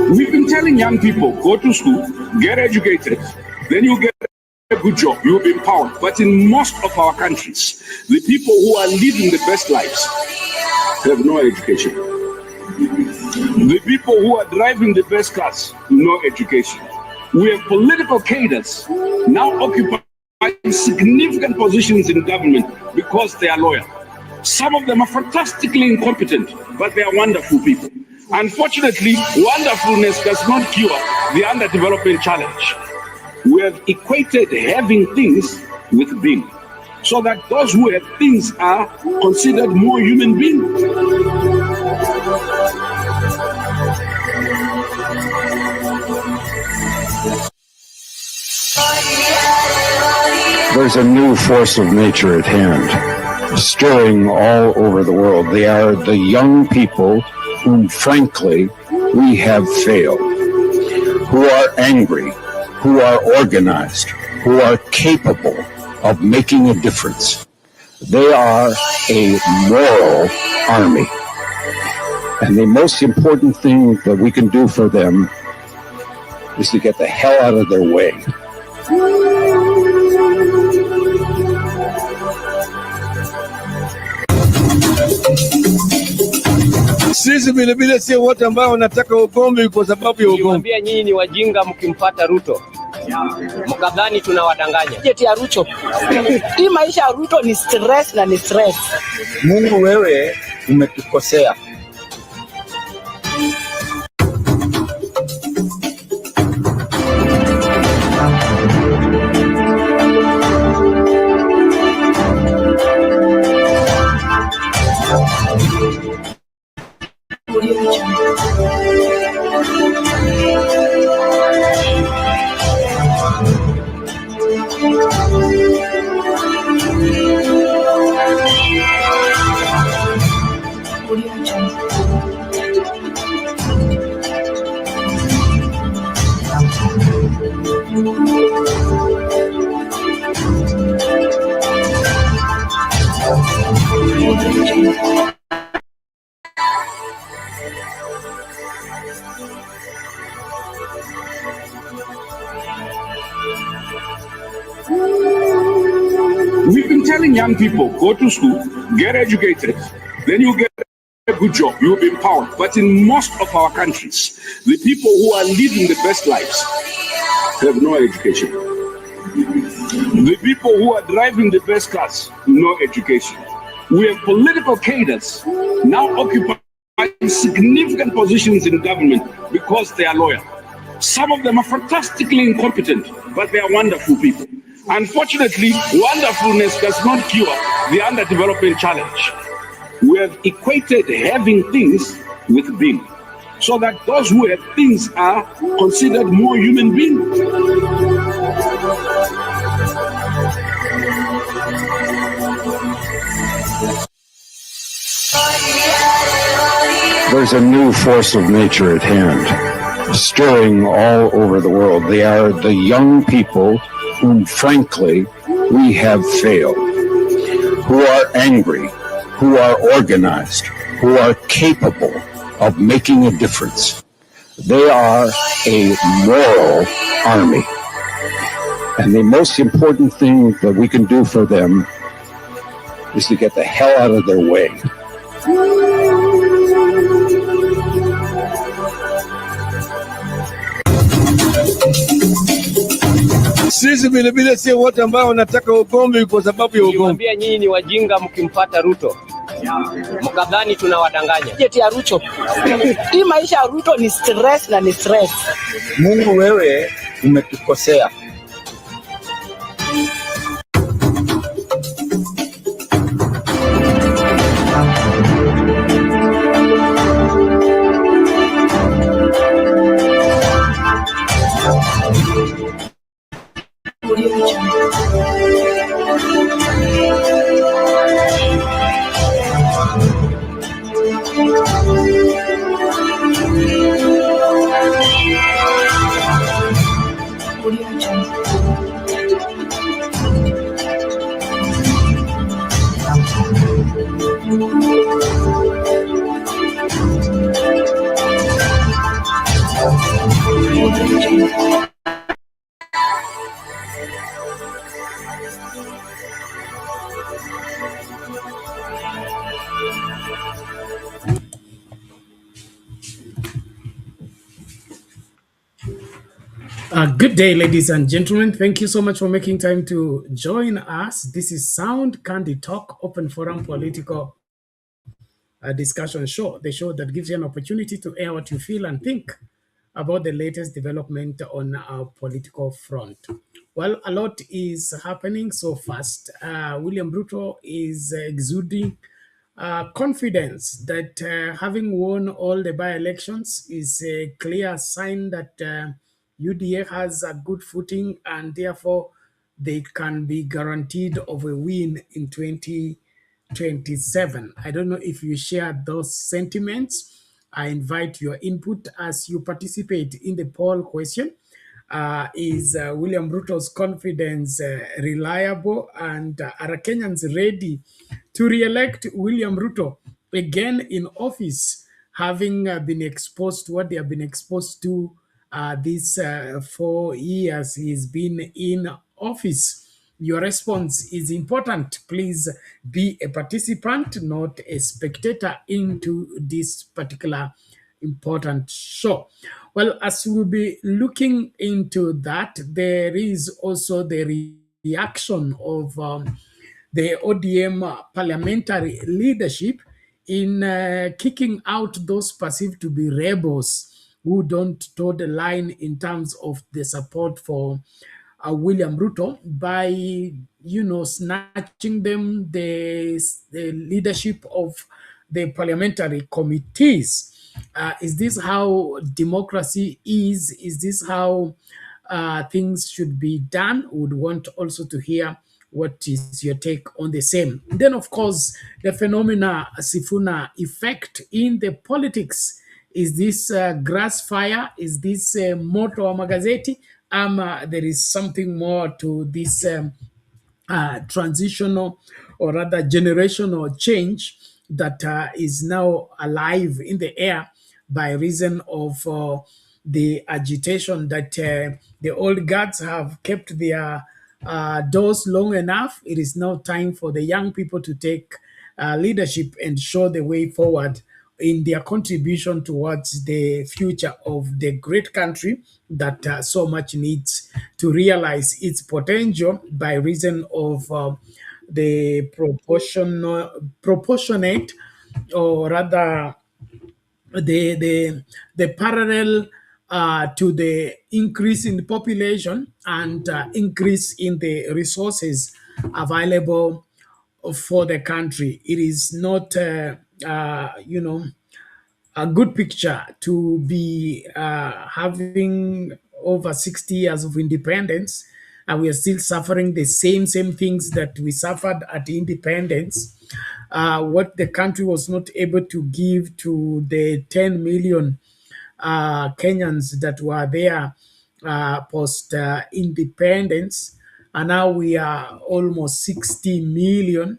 We've been telling young people, go to school, get educated, then you get a good job, you'll be empowered. But in most of our countries, the people who are living the best lives have no education. The people who are driving the best cars, no education. We have political cadres now occupying significant positions in government because they are loyal. Some of them are fantastically incompetent, but they are wonderful people. Unfortunately, wonderfulness does not cure the underdevelopment challenge. We have equated having things with being, so that those who have things are considered more human beings. There's a new force of nature at hand, stirring all over the world. They are the young people whom, frankly, we have failed, who are angry, who are organized, who are capable of making a difference. They are a moral army. And the most important thing that we can do for them is to get the hell out of their way. Sisi vile vile sio wote ambao wanataka ugomvi kwa sababu ya ugomvi. Niwaambia nyinyi ni wajinga mkimpata Ruto. Mkadhani tunawadanganya. Jeti ya Ruto. Hii maisha ya Ruto ni stress na ni stress. Mungu, wewe umetukosea. We've been telling young people, go to school, get educated, then you get a good job, you'll be empowered. But in most of our countries, the people who are living the best lives have no education. The people who are driving the best cars, no education. We have political cadres now occupying significant positions in government because they are loyal. Some of them are fantastically incompetent, but they are wonderful people. Unfortunately, wonderfulness does not cure the underdevelopment challenge. We have equated having things with being, so that those who have things are considered more human beings. There's a new force of nature at hand, stirring all over the world. They are the young people whom, frankly, we have failed, who are angry, who are organized, who are capable of making a difference. They are a moral army. And the most important thing that we can do for them is to get the hell out of their way. Sisi vile vile sio wote ambao wanataka ugomvi kwa sababu ya ugomvi. Niwaambia nyinyi ni wajinga mkimpata Ruto. Mkadhani tunawadanganya. Jeti ya Ruto. Hii maisha ya Ruto ni stress na ni stress. Mungu, wewe umetukosea. Audio Jungle. Good day, ladies and gentlemen. Thank you so much for making time to join us. This is Sound Candy Talk, Open Forum Political Discussion Show, the show that gives you an opportunity to air what you feel and think about the latest development on our political front. Well, a lot is happening so fast. William Ruto is exuding confidence that having won all the by-elections is a clear sign that UDA has a good footing and therefore they can be guaranteed of a win in 2027. I don't know if you share those sentiments. I invite your input as you participate in the poll question. Is William Ruto's confidence reliable, and are Kenyans ready to re-elect William Ruto again in office, having been exposed to what they have been exposed to these 4 years he's been in office? Your response is important. Please be a participant, not a spectator, into this particular important show. Well, as we'll be looking into that, there is also the reaction of the ODM parliamentary leadership in kicking out those perceived to be rebels who don't toe the line in terms of the support for William Ruto by, snatching them the leadership of the parliamentary committees. Is this how democracy is? Is this how things should be done? Would want also to hear what is your take on the same. Then, of course, the phenomena Sifuna effect in the politics. Is this grass fire? Is this moto wa magazeti? There is something more to this transitional or rather generational change that is now alive in the air by reason of the agitation that the old guards have kept their doors long enough. It is now time for the young people to take leadership and show the way forward in their contribution towards the future of the great country that so much needs to realize its potential by reason of the proportionate, or rather the parallel to the increase in the population and increase in the resources available for the country. It is not, a good picture to be having over 60 years of independence, and we are still suffering the same things that we suffered at independence. What the country was not able to give to the 10 million Kenyans that were there post independence, and now we are almost 60 million,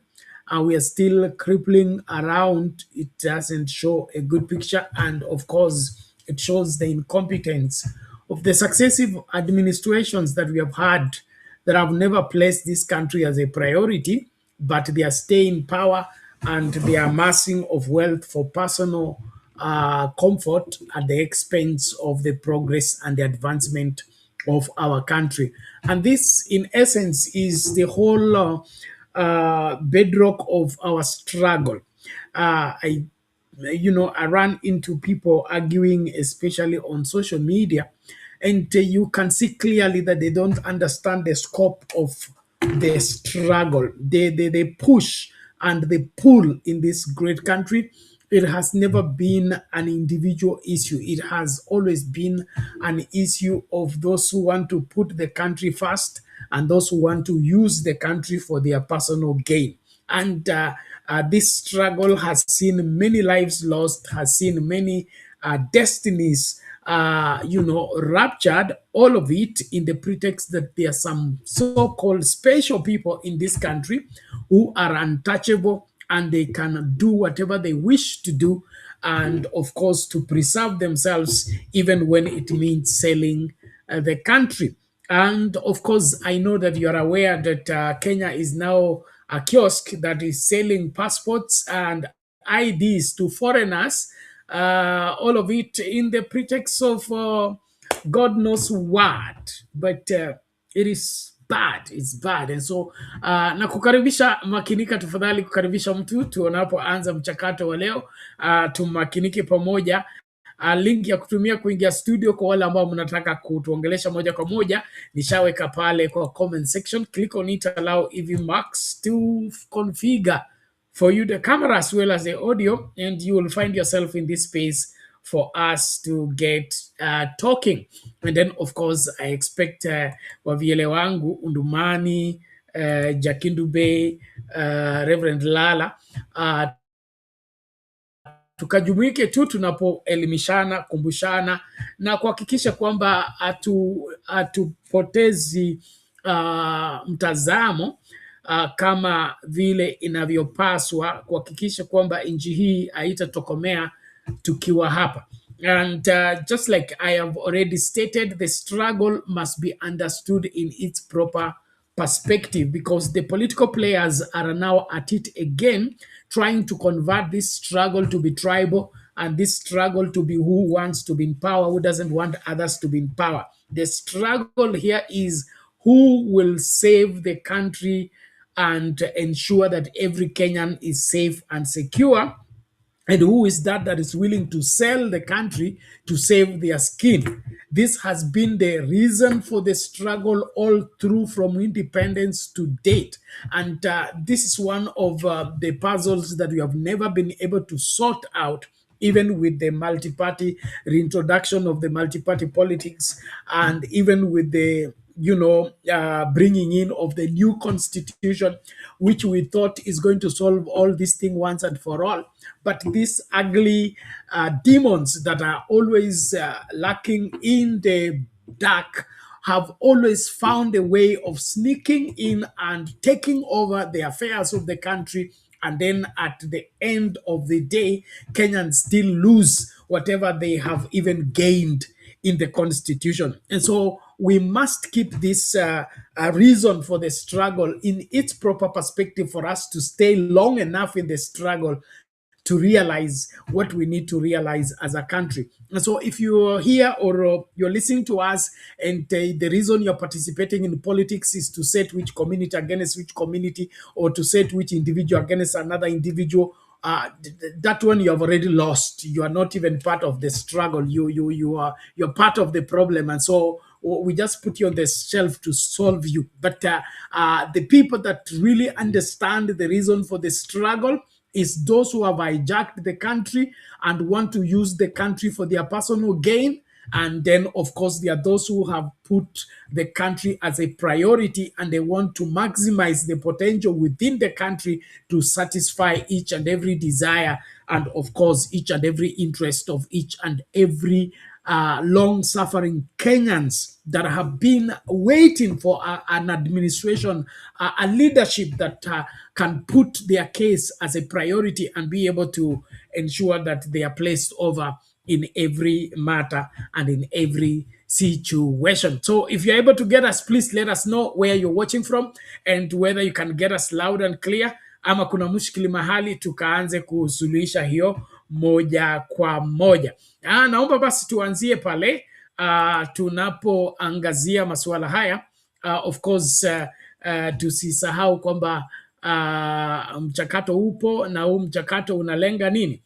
and we are still crippling around. It doesn't show a good picture, and of course, it shows the incompetence of the successive administrations that we have had that have never placed this country as a priority, but they are staying in power and they are amassing of wealth for personal comfort at the expense of the progress and the advancement of our country. And this, in essence, is the whole bedrock of our struggle. I run into people arguing, especially on social media, and you can see clearly that they don't understand the scope of the struggle. They push and they pull in this great country. It has never been an individual issue. It has always been an issue of those who want to put the country first and those who want to use the country for their personal gain. And this struggle has seen many lives lost, has seen many destinies, raptured, all of it in the pretext that there are some so-called special people in this country who are untouchable and they can do whatever they wish to do, and of course to preserve themselves even when it means selling the country. And of course, I know that you are aware that Kenya is now a kiosk that is selling passports and IDs to foreigners, all of it in the pretext of God knows what. But it is bad, it's bad. And so na kukaribisha, makinika tafadhali kukaribisha mtu tunapoanza mchakato wa leo. Tumakinike pamoja. Link ya kutumia kuingia studio kwa wale ambao mnataka kutuongelesha moja kwa moja nishaweka pale kwa comment section. Click on it, allow EV Max to configure for you the camera as well as the audio, and you will find yourself in this space for us to get talking. And then of course I expect waviele wangu Undumani, Jakindu Bay, Reverend Lala, tukajumuike tu tunapoelimishana, kumbushana na kuhakikisha kwamba hatupotezi mtazamo kama vile inavyopaswa, kuhakikisha kwamba nchi hii haitatokomea tukiwa hapa. And just like I have already stated, the struggle must be understood in its proper perspective, because the political players are now at it again, trying to convert this struggle to be tribal and this struggle to be who wants to be in power, who doesn't want others to be in power. The struggle here is who will save the country and ensure that every Kenyan is safe and secure. And who is that is willing to sell the country to save their skin? This has been the reason for the struggle all through from independence to date. And this is one of the puzzles that we have never been able to sort out, even with the multi-party reintroduction of the multi-party politics, and even with the bringing in of the new constitution, which we thought is going to solve all these things once and for all. But these ugly demons that are always lurking in the dark have always found a way of sneaking in and taking over the affairs of the country. And then at the end of the day, Kenyans still lose whatever they have even gained in the constitution. And so we must keep this reason for the struggle in its proper perspective for us to stay long enough in the struggle to realize what we need to realize as a country. And so if you're here or you're listening to us and the reason you're participating in politics is to set which community against which community, or to set which individual against another individual, that one you have already lost. You are not even part of the struggle. You're part of the problem. And so we just put you on the shelf to solve you. But the people that really understand the reason for the struggle is those who have hijacked the country and want to use the country for their personal gain. And then, of course, there are those who have put the country as a priority and they want to maximize the potential within the country to satisfy each and every desire and, of course, each and every interest of each and every long-suffering Kenyans that have been waiting for an administration, a leadership that can put their case as a priority and be able to ensure that they are placed over in every matter and in every situation. So if you're able to get us, please let us know where you're watching from and whether you can get us loud and clear, ama kuna mushkili mahali tukaanze kusuluhisha hiyo moja kwa moja. Naomba basi tuanzie pale tunapoangazia masuala haya. Of course tusisahau kwamba mchakato upo na huu mchakato unalenga nini?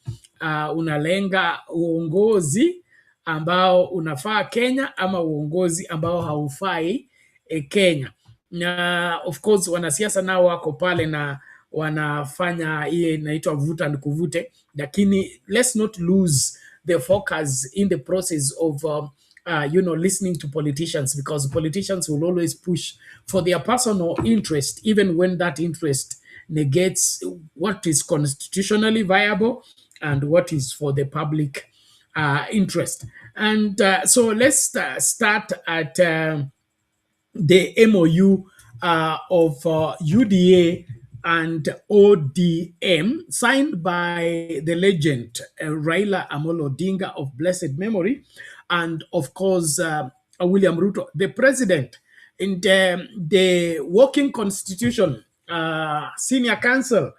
Unalenga uongozi ambao unafaa Kenya ama uongozi ambao haufai Kenya. Na of course wanasiasa nao wako pale na wanafanya ile inaitwa vuta ni kuvute, lakini let's not lose the focus in the process of listening to politicians, because politicians will always push for their personal interest, even when that interest negates what is constitutionally viable and what is for the public interest. And so let's start at the MOU of UDA and ODM, signed by the legend Raila Odinga of blessed memory, and of course William Ruto, the president In the working constitution, senior counsel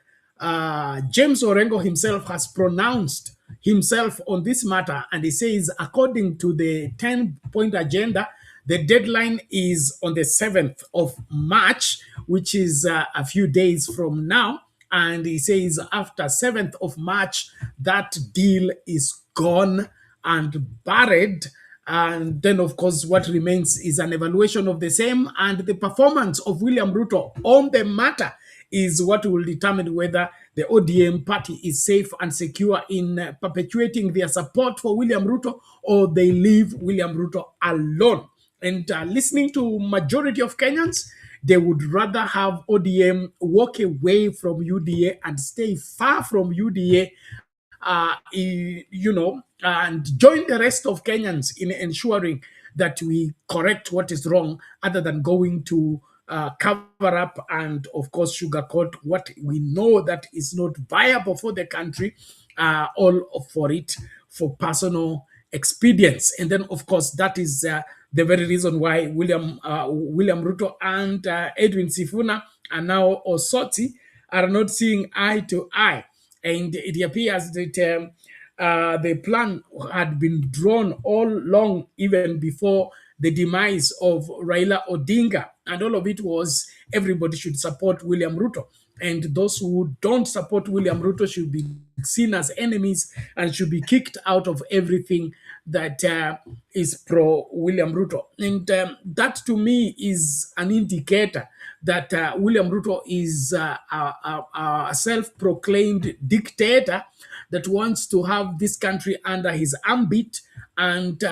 James Orengo himself has pronounced himself on this matter, and he says, according to the 10-point agenda, the deadline is on the 7th of March, which is a few days from now. And he says after 7th of March, that deal is gone and buried. And then, of course, what remains is an evaluation of the same, and the performance of William Ruto on the matter is what will determine whether the ODM party is safe and secure in perpetuating their support for William Ruto, or they leave William Ruto alone. And listening to majority of Kenyans, they would rather have ODM walk away from UDA and stay far from UDA, and join the rest of Kenyans in ensuring that we correct what is wrong, other than going to cover up and, of course, sugarcoat what we know that is not viable for the country, all for it for personal expedience. And then, of course, that is the very reason why William Ruto and Edwin Sifuna are now Osoti are not seeing eye to eye. And it appears that the plan had been drawn all along, even before the demise of Raila Odinga. And all of it was everybody should support William Ruto. And those who don't support William Ruto should be seen as enemies and should be kicked out of everything that is pro-William Ruto. And that, to me, is an indicator that William Ruto is a self-proclaimed dictator that wants to have this country under his ambit and,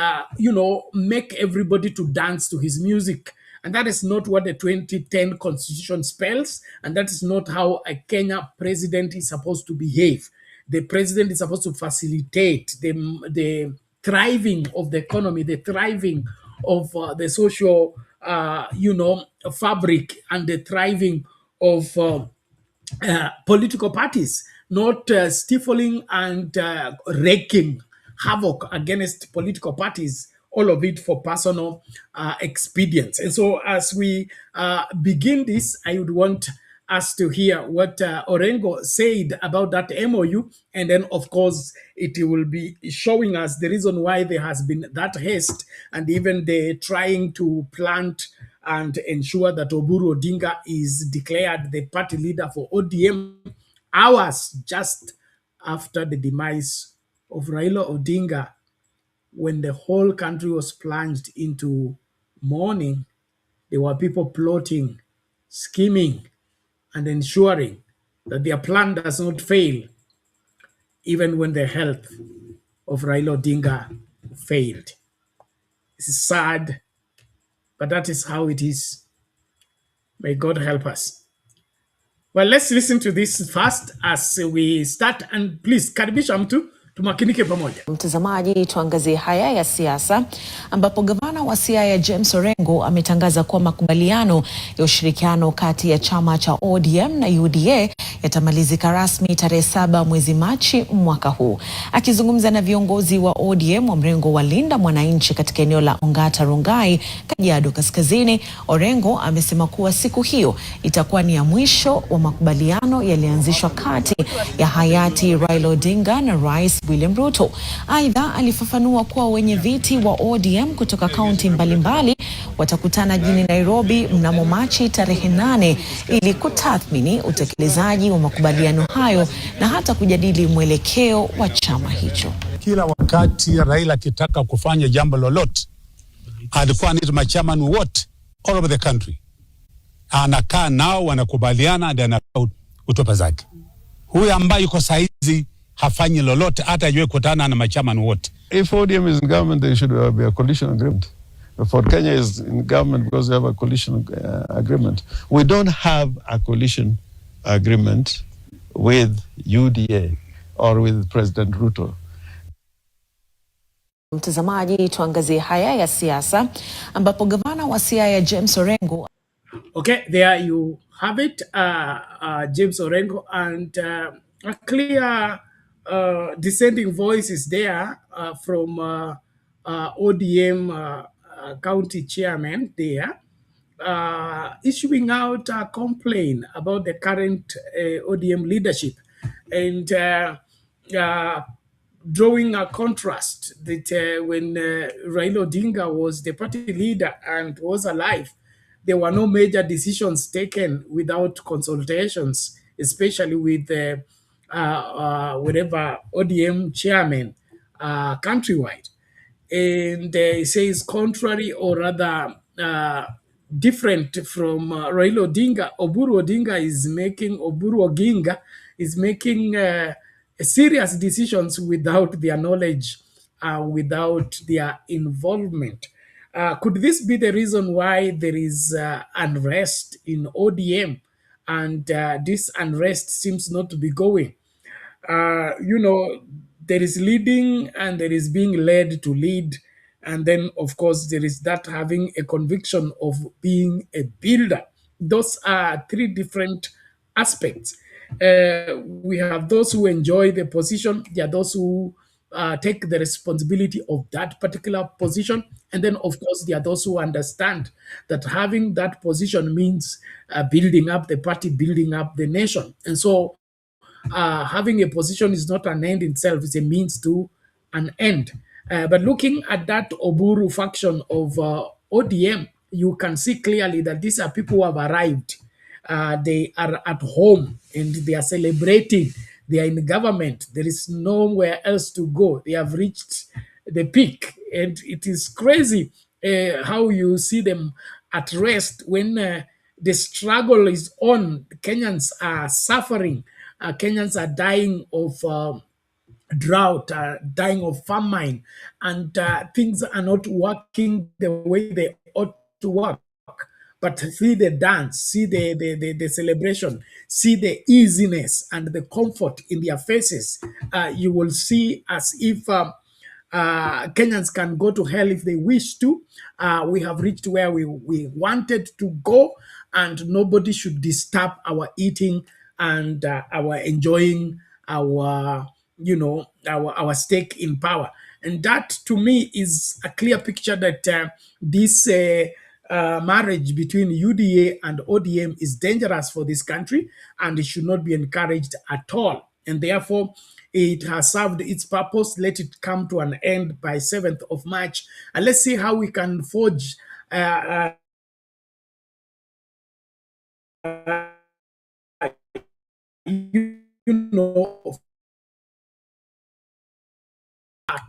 make everybody to dance to his music. And that is not what the 2010 constitution spells. And that is not how a Kenya president is supposed to behave. The president is supposed to facilitate the thriving of the economy, the thriving of the social, fabric, and the thriving of political parties, not stifling and wreaking havoc against political parties, all of it for personal expedience. And so as we begin this, I would want us to hear what Orengo said about that MOU. And then, of course, it will be showing us the reason why there has been that haste, and even the trying to plant and ensure that Oburu Odinga is declared the party leader for ODM hours just after the demise of Raila Odinga, when the whole country was plunged into mourning. There were people plotting, scheming, and ensuring that their plan does not fail, even when the health of Raila Odinga failed. This is sad, but that is how it is. May God help us. Well, let's listen to this first as we start, and please karibisha mtu tumakinike pamoja. Mtazamaji, tuangazie haya ya siasa, ambapo gavana wa Siaya James Orengo ametangaza kuwa makubaliano ya ushirikiano kati ya chama cha ODM na UDA yatamalizika rasmi tarehe 7 mwezi Machi mwaka huu. Akizungumza na viongozi wa ODM wa mrengo wa Linda Mwananchi katika eneo la Ongata Rongai, Kajiado Kaskazini, Orengo amesema kuwa siku hiyo itakuwa ni ya mwisho wa makubaliano yalianzishwa kati ya hayati Raila Odinga na Rais William Ruto. Aidha, alifafanua kuwa wenye viti wa ODM kutoka kaunti mbalimbali watakutana jijini Nairobi mnamo Machi tarehe 8 ili kutathmini utekelezaji wa makubaliano hayo na hata kujadili mwelekeo wa chama hicho. Kila wakati Raila akitaka kufanya jambo lolote, alikuwa anaita machairman wote all over the country. Anakaa nao, wanakubaliana, ndio anakaa kutopa zake. Huyu ambaye yuko saizi hafanyi lolote, hata ajue kutana na machairman wote. If ODM is in government, there should be a coalition agreement. For Kenya is in government because we have a coalition agreement. We don't have a coalition agreement with UDA or with President Ruto. Mtazamaji, tuangazie haya ya siasa, ambapo gavana wa Siaya James Orengo. Okay, there you have it, James Orengo, and a clear dissenting voice is there from ODM county chairman there, issuing out a complaint about the current ODM leadership and drawing a contrast that when Raila Odinga was the party leader and was alive, there were no major decisions taken without consultations, especially with whatever ODM chairman countrywide. And he says contrary or rather different from Raila Odinga. Oburu Oginga is making serious decisions without their knowledge, without their involvement. Could this be the reason why there is unrest in ODM? And this unrest seems not to be going. There is leading and there is being led to lead. And then, of course, there is that having a conviction of being a builder. Those are three different aspects. We have those who enjoy the position, there are those who take the responsibility of that particular position. And then, of course, there are those who understand that having that position means building up the party, building up the nation. And so, having a position is not an end in itself, it's a means to an end. But looking at that Oburu faction of ODM, you can see clearly that these are people who have arrived. They are at home and they are celebrating. They are in government. There is nowhere else to go. They have reached the peak. And it is crazy how you see them at rest when the struggle is on. Kenyans are suffering. Kenyans are dying of drought, dying of famine, and things are not working the way they ought to work. But see the dance, see the celebration, see the easiness and the comfort in their faces. You will see as if Kenyans can go to hell if they wish to. We have reached where we wanted to go, and nobody should disturb our eating and our enjoying our our stake in power. And that to me is a clear picture that this marriage between UDA and ODM is dangerous for this country, and it should not be encouraged at all. And therefore, it has served its purpose. Let it come to an end by 7th of March. And let's see how we can forge a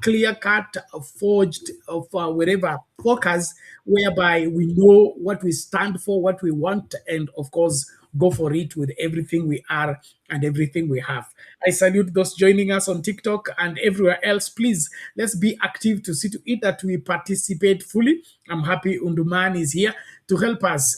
clear-cut, forged of whatever focus, whereby we know what we stand for, what we want, and of course, go for it with everything we are and everything we have. I salute those joining us on TikTok and everywhere else. Please, let's be active to see to it that we participate fully. I'm happy Unduman is here to help us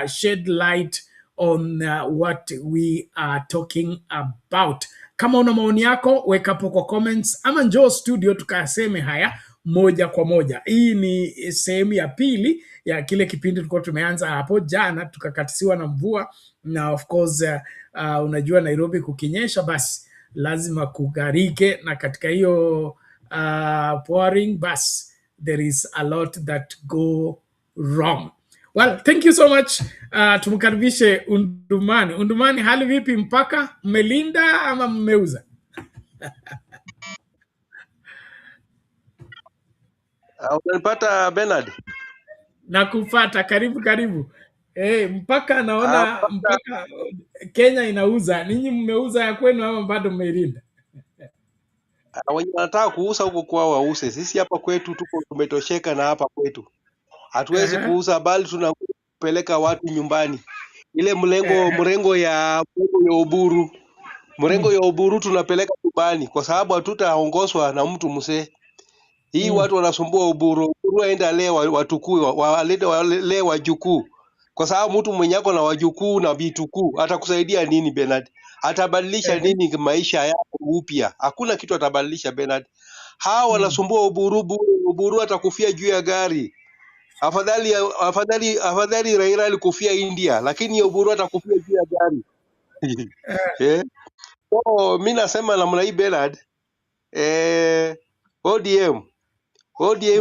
shed light on what we are talking about. Kama una maoni yako weka hapo kwa comments, ama njoo studio tukaseme haya moja kwa moja. Hii ni sehemu ya pili ya kile kipindi tulikuwa tumeanza hapo jana, tukakatisiwa na mvua, na of course unajua Nairobi kukinyesha basi lazima kugarike, na katika hiyo pouring bus there is a lot that go wrong. Well, thank you so much. Tumkaribishe Undumani. Undumani, hali vipi mpaka? Mmelinda ama mmeuza? Unanipata Bernard? Nakupata, karibu. Mpaka naona mpaka Kenya inauza. Ninyi mmeuza ya kwenu ama bado mmeilinda? Wenye wanataka kuuza huko kwao wause. Sisi hapa kwetu tuko tumetosheka na hapa kwetu. Hatuwezi kuuza, bali tunapeleka watu nyumbani. Ile mrengo ya Oburu. Mrengo ya Oburu tunapeleka nyumbani kwa sababu hatutaongozwa na mtu mzee. Hii watu wanasumbua Oburu. Oburu aenda leo watukuu, wale wajukuu. Kwa sababu mtu mwenye yako na wajukuu na vitukuu atakusaidia nini Bernard? Atabadilisha nini maisha yako upya? Hakuna kitu atabadilisha Bernard. Hawa wanasumbua Oburu atakufia juu ya gari. Afadhali Raila alikufia India, lakini Oburu atakufia juu ya gari. So mimi nasema namna hii Bernard, ODM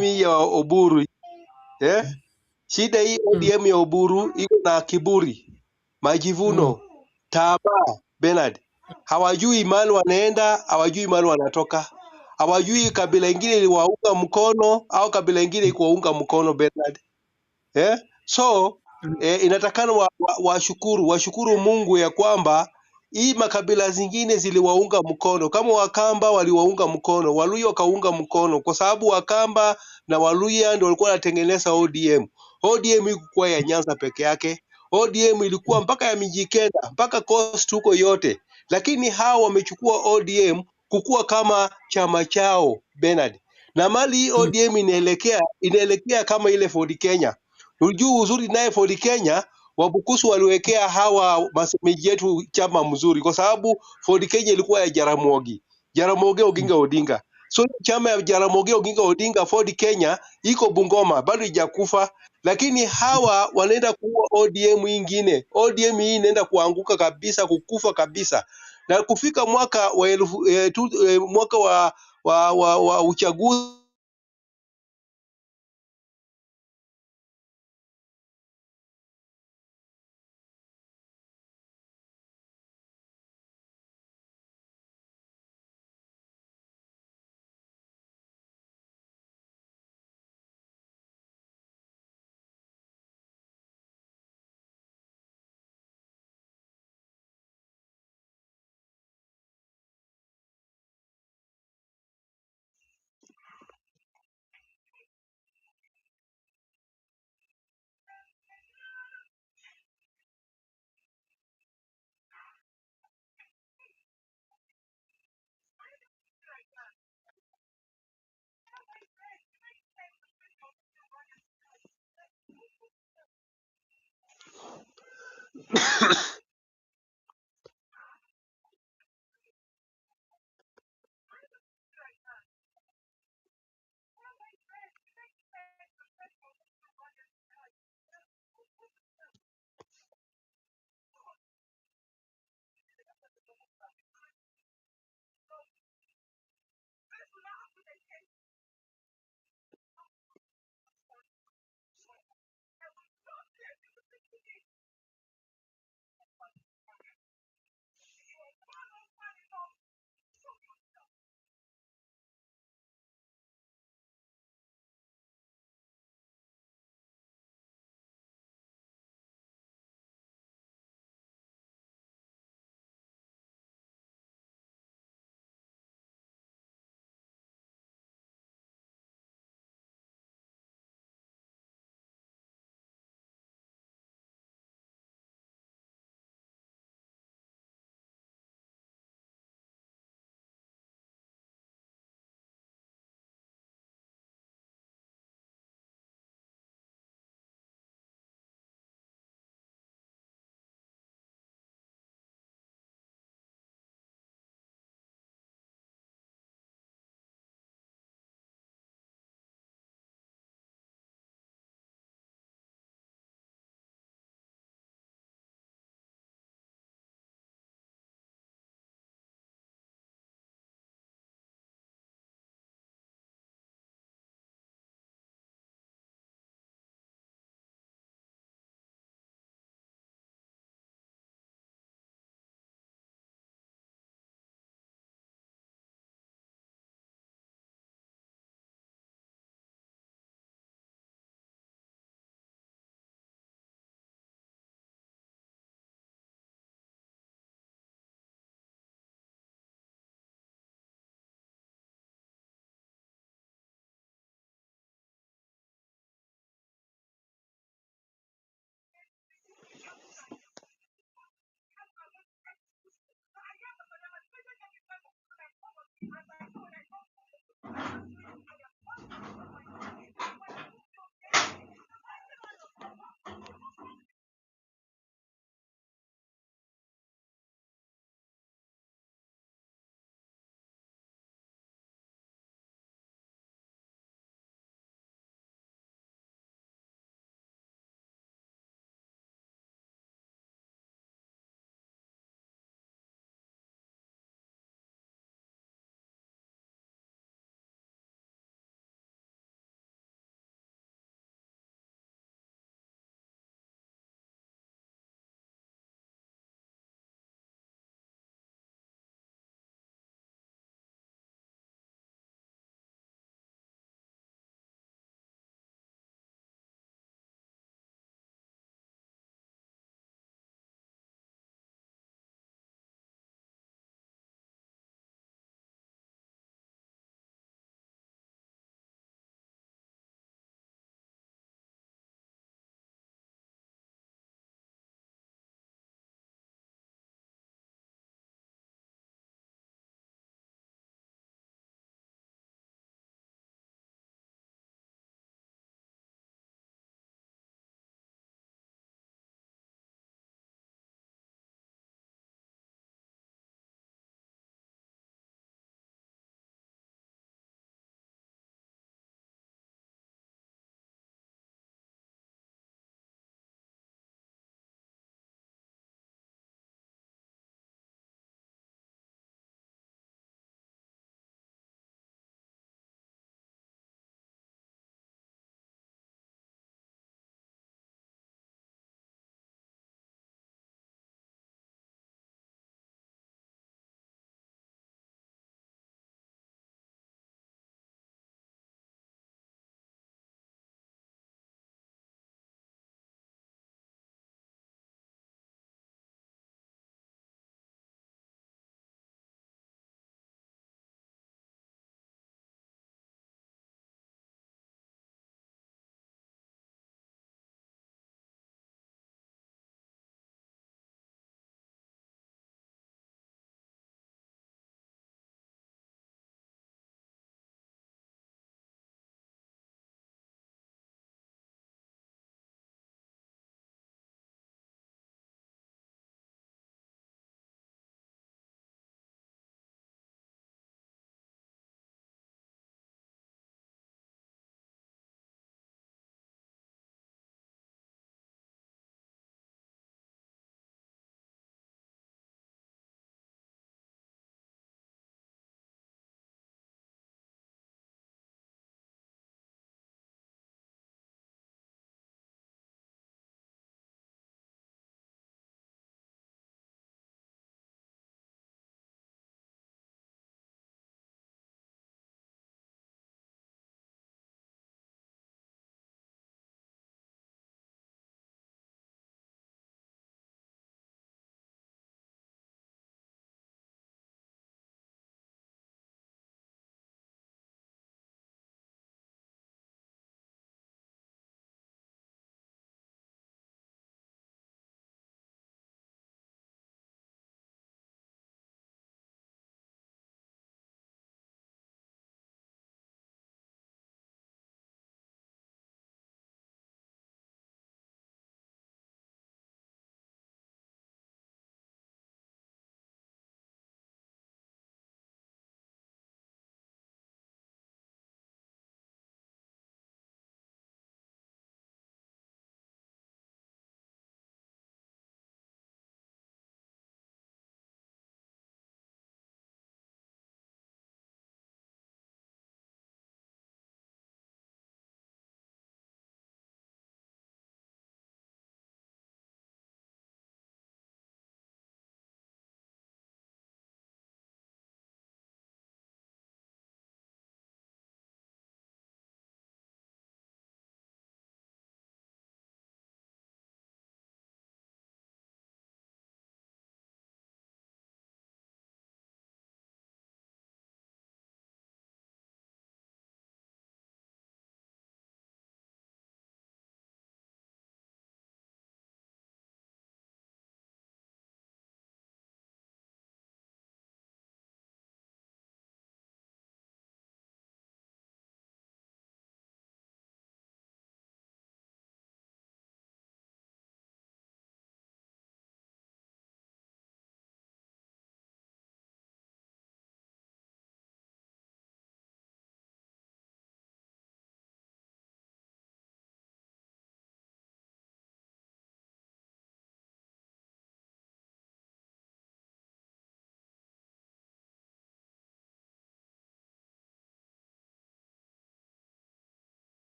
hii ya Oburu Shida hii mm, ODM ya Oburu iko na kiburi, mm, majivuno, tamaa. Bernard, hawajui mahali wanaenda, hawajui mahali wanatoka, hawajui kabila ingine iliwaunga mkono au kabila ingine ikuwaunga mkono Bernard. So inatakana washukuru Mungu ya kwamba hii makabila zingine ziliwaunga mkono, kama Wakamba waliwaunga mkono, Waluya wakaunga mkono, kwa sababu Wakamba na Waluya ndio walikuwa wanatengeneza ODM. ODM ilikuwa ya Nyanza peke yake, ODM ilikuwa mpaka ya Mijikenda, mpaka Coast huko yote, lakini hao wamechukua ODM kukua kama chama chao Bernard, na mali hii mm, ODM inaelekea kama ile Ford Kenya. Unajua uzuri naye Ford Kenya, Wabukusu waliwekea hawa masemeji yetu chama mzuri, kwa sababu Ford Kenya ilikuwa ya Jaramogi Oginga Odinga. So chama ya Jaramogi Oginga Odinga Ford Kenya iko Bungoma, bado haijakufa, lakini hawa wanaenda kuua ODM ingine. ODM hii inaenda kuanguka kabisa, kukufa kabisa, na kufika mwaka wa mwaka wa uchaguzi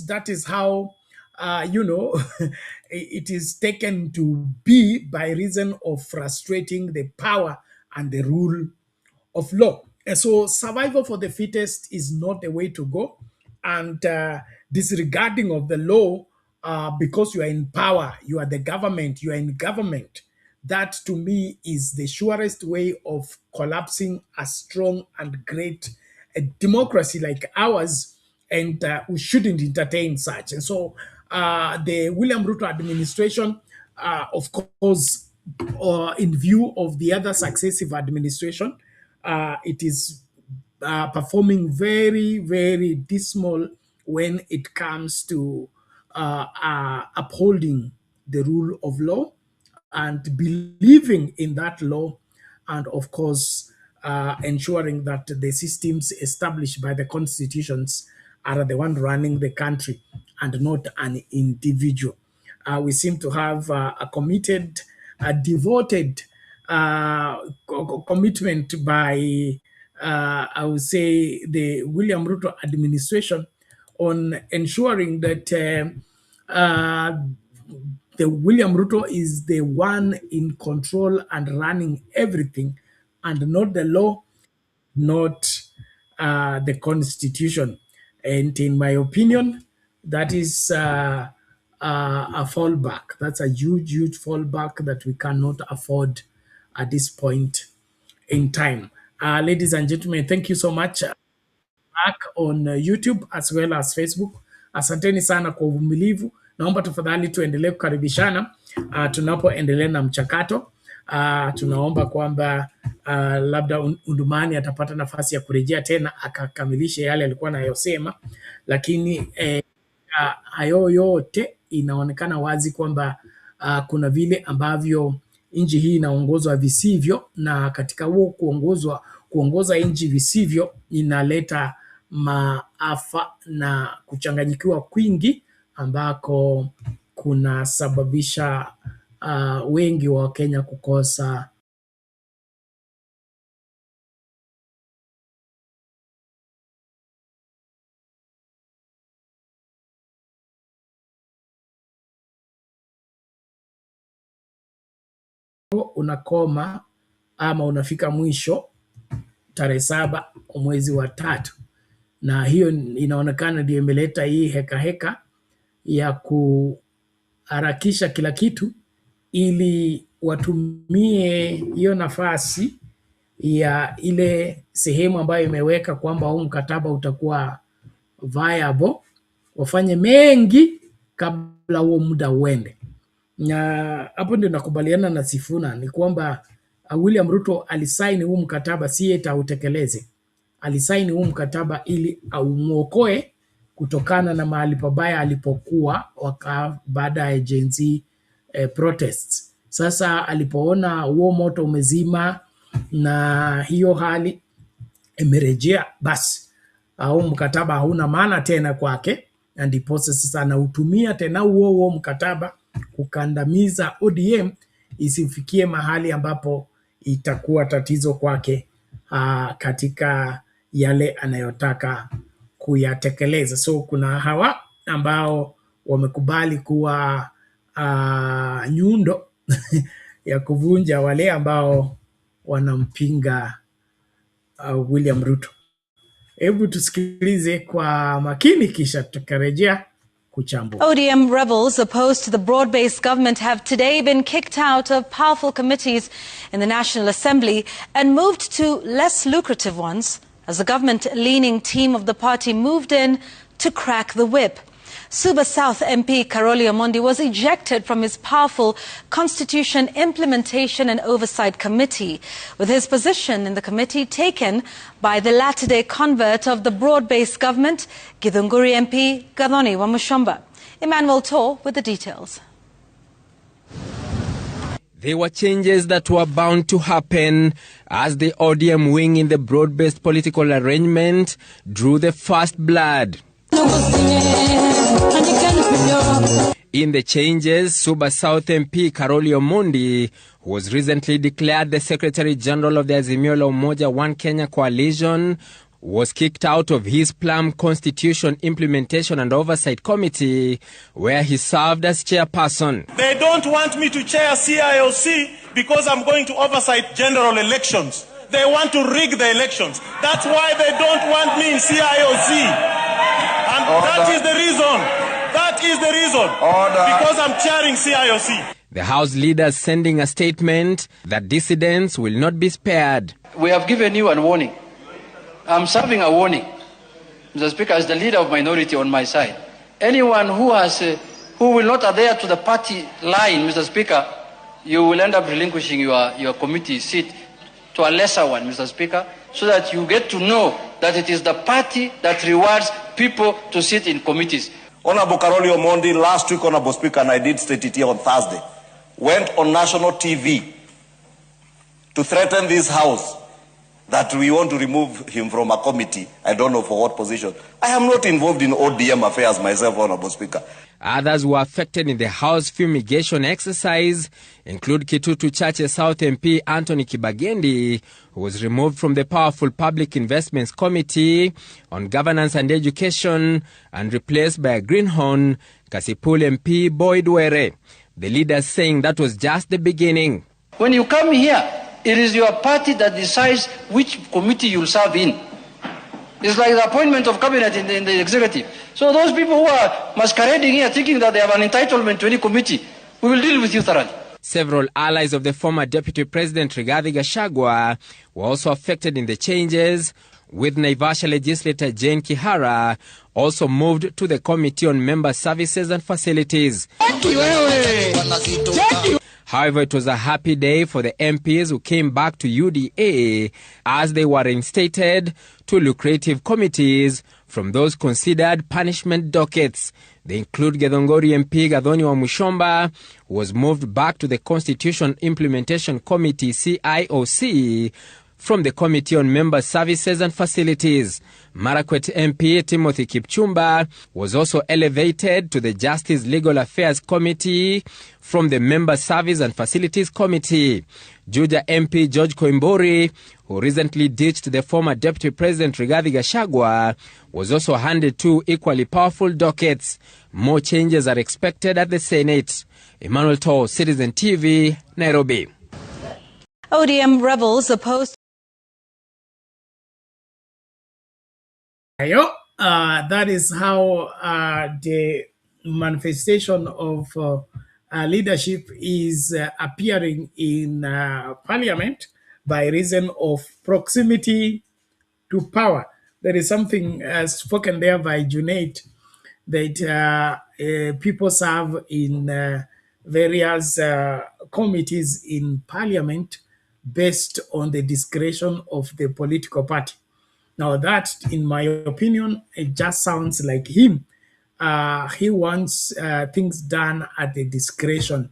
that is how, it is taken to be by reason of frustrating the power and the rule of law. And so survival for the fittest is not the way to go. And disregarding of the law, because you are in power, you are the government, you are in government, that to me is the surest way of collapsing a strong and great democracy like ours, and we shouldn't entertain such. And so the William Ruto administration, of course, in view of the other successive administration, it is performing very, very dismal when it comes to upholding the rule of law and believing in that law, and of course ensuring that the systems established by the constitutions are the one running the country and not an individual. We seem to have a committed, a devoted commitment by, I would say, the William Ruto administration on ensuring that the William Ruto is the one in control and running everything, and not the law, not the constitution. And in my opinion, that is a fallback. That's a huge, huge fallback that we cannot afford at this point in time. Ladies and gentlemen, thank you so much. Back on YouTube as well as Facebook. Asanteni sana kwa uvumilivu. Naomba tafadhali tuendelee kukaribishana tunapoendelea na mchakato. Tunaomba kwamba labda Undumani atapata nafasi ya kurejea tena akakamilisha yale alikuwa anayosema, lakini hayo yote inaonekana wazi kwamba kuna vile ambavyo nchi hii inaongozwa visivyo, na katika huo kuongoza nchi visivyo inaleta maafa na kuchanganyikiwa kwingi ambako kunasababisha wengi wa Kenya kukosa unakoma ama unafika mwisho tarehe 7 mwezi wa 3, na hiyo inaonekana ndio imeleta hii heka ya kuharakisha kila kitu ili watumie hiyo nafasi ya ile sehemu ambayo imeweka kwamba huu mkataba utakuwa viable, wafanye mengi kabla huo muda uende. Na hapo ndio nakubaliana na Sifuna ni kwamba William Ruto alisaini huu mkataba si eti autekeleze. Alisaini huu mkataba ili aumuokoe kutokana na mahali pabaya alipokuwa baada ya Gen Z protests. Sasa alipoona huo moto umezima na hiyo hali imerejea, basi au mkataba hauna maana tena kwake, na ndipo sasa anautumia tena huo mkataba kukandamiza ODM isifikie mahali ambapo itakuwa tatizo kwake katika yale anayotaka kuyatekeleza. So kuna hawa ambao wamekubali kuwa nyundo ya kuvunja wale ambao wanampinga William Ruto. Hebu tusikilize kwa makini kisha tukarejea kuchambua. ODM rebels opposed to the broad-based government have today been kicked out of powerful committees in the National Assembly and moved to less lucrative ones as the government-leaning team of the party moved in to crack the whip. Suba South MP Karoli Omondi was ejected from his powerful Constitution Implementation and Oversight Committee, with his position in the committee taken by the latter-day convert of the broad-based government, Githunguri MP Gathoni Wamushomba. Emmanuel Tor with the details. There were changes that were bound to happen as the ODM wing in the broad-based political arrangement drew the first blood. In the changes, Suba South MP Karoli Omondi, who was recently declared the Secretary General of the Azimio la Umoja One Kenya Coalition, was kicked out of his Plum Constitution Implementation and Oversight Committee, where he served as chairperson. They don't want me to chair CIOC because I'm going to oversight general elections. They want to rig the elections. That's why they don't want me in CIOC. And that is the reason. That is the reason. Because I'm chairing CIOC. The House leaders sending a statement that dissidents will not be spared. We have given you a warning. I'm serving a warning, Mr. Speaker, as the leader of minority on my side. Anyone who will not adhere to the party line, Mr. Speaker, you will end up relinquishing your committee seat to a lesser one, Mr. Speaker, so that you get to know that it is the party that rewards people to sit in committees. Honorable Karoli Omondi, last week, Honorable Speaker, and I did state it here on Thursday, went on national TV to threaten this House that we want to remove him from a committee. I don't know for what position. I am not involved in ODM affairs myself, Honorable Speaker. Others who were affected in the House fumigation exercise include Kitutu Chache South MP Anthony Kibagendi, who was removed from the powerful Public Investments Committee on Governance and Education and replaced by a greenhorn, Kasipul MP Boyd Were. The leaders saying that was just the beginning. When you come here, it is your party that decides which committee you'll serve in. It's like the appointment of cabinet in the executive. So those people who are masquerading here thinking that they have an entitlement to any committee, we will deal with you thoroughly. Several allies of the former Deputy President Rigathi Gachagua were also affected in the changes, with Naivasha legislator Jane Kihara also moved to the Committee on Member Services and Facilities. However, it was a happy day for the MPs who came back to UDA as they were reinstated to lucrative committees from those considered punishment dockets. They include Githongori MP Gathoni wa Mushomba, who was moved back to the Constitution Implementation Committee CIOC from the Committee on Member Services and Facilities. Marakwet MP Timothy Kipchumba was also elevated to the Justice Legal Affairs Committee from the Member Service and Facilities Committee. Juja MP George Koimburi, who recently ditched the former Deputy President Rigathi Gachagua, was also handed two equally powerful dockets. More changes are expected at the Senate. Emmanuel Toh, Citizen TV, Nairobi. ODM rebels opposed. That is how the manifestation of leadership is appearing in parliament by reason of proximity to power. There is something spoken there by Junaid that people serve in various committees in parliament based on the discretion of the political party. Now that, in my opinion, it just sounds like him. He wants things done at the discretion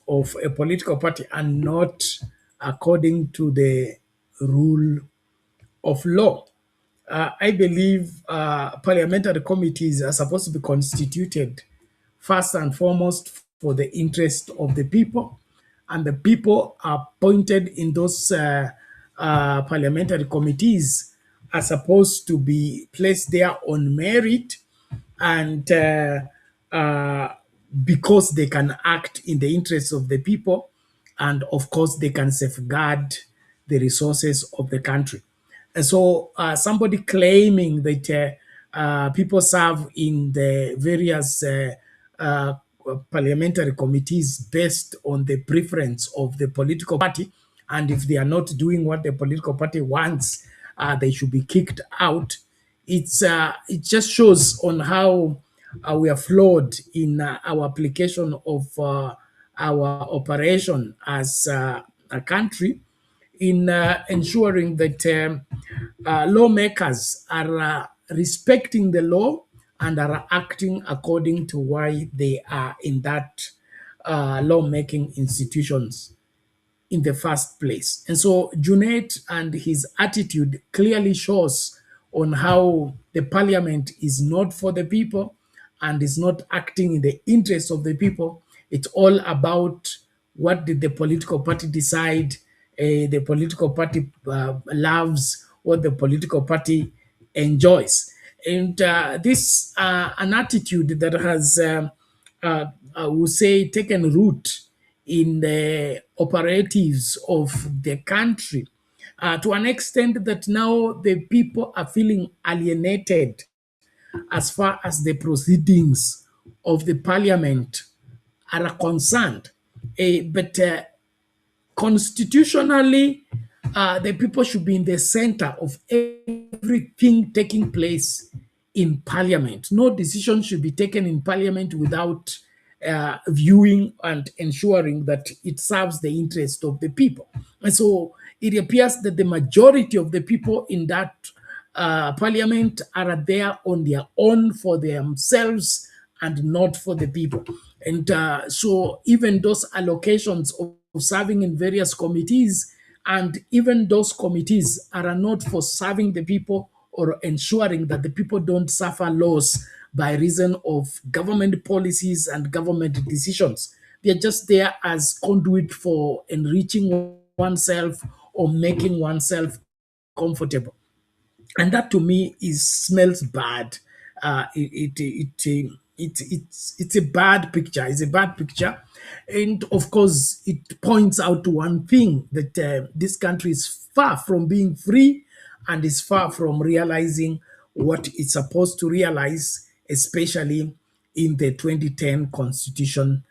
of a political party and not according to the rule of law. I believe parliamentary committees are supposed to be constituted first and foremost for the interest of the people, and the people appointed in those parliamentary committees are supposed to be placed there on merit and because they can act in the interests of the people, and of course they can safeguard the resources of the country. And so somebody claiming that people serve in the various parliamentary committees based on the preference of the political party, and if they are not doing what the political party wants, they should be kicked out. It just shows on how we are flawed in our application of our operation as a country in ensuring that lawmakers are respecting the law and are acting according to why they are in that lawmaking institutions in the first place. And so Junaid and his attitude clearly shows on how the parliament is not for the people and is not acting in the interest of the people. It's all about what did the political party decide. The political party loves what the political party enjoys. And this an attitude that has, I would say, taken root in the operatives of the country to an extent that now the people are feeling alienated as far as the proceedings of the parliament are concerned. But constitutionally, the people should be in the center of everything taking place in parliament. No decision should be taken in parliament without viewing and ensuring that it serves the interest of the people. And so it appears that the majority of the people in that parliament are there on their own for themselves and not for the people. And so even those allocations of serving in various committees, and even those committees are not for serving the people or ensuring that the people don't suffer loss by reason of government policies and government decisions. They're just there as conduit for enriching oneself or making oneself comfortable. And that to me smells bad. It's a bad picture. It's a bad picture, and of course, it points out to one thing that this country is far from being free, and is far from realizing what it's supposed to realize, especially in the 2010 Constitution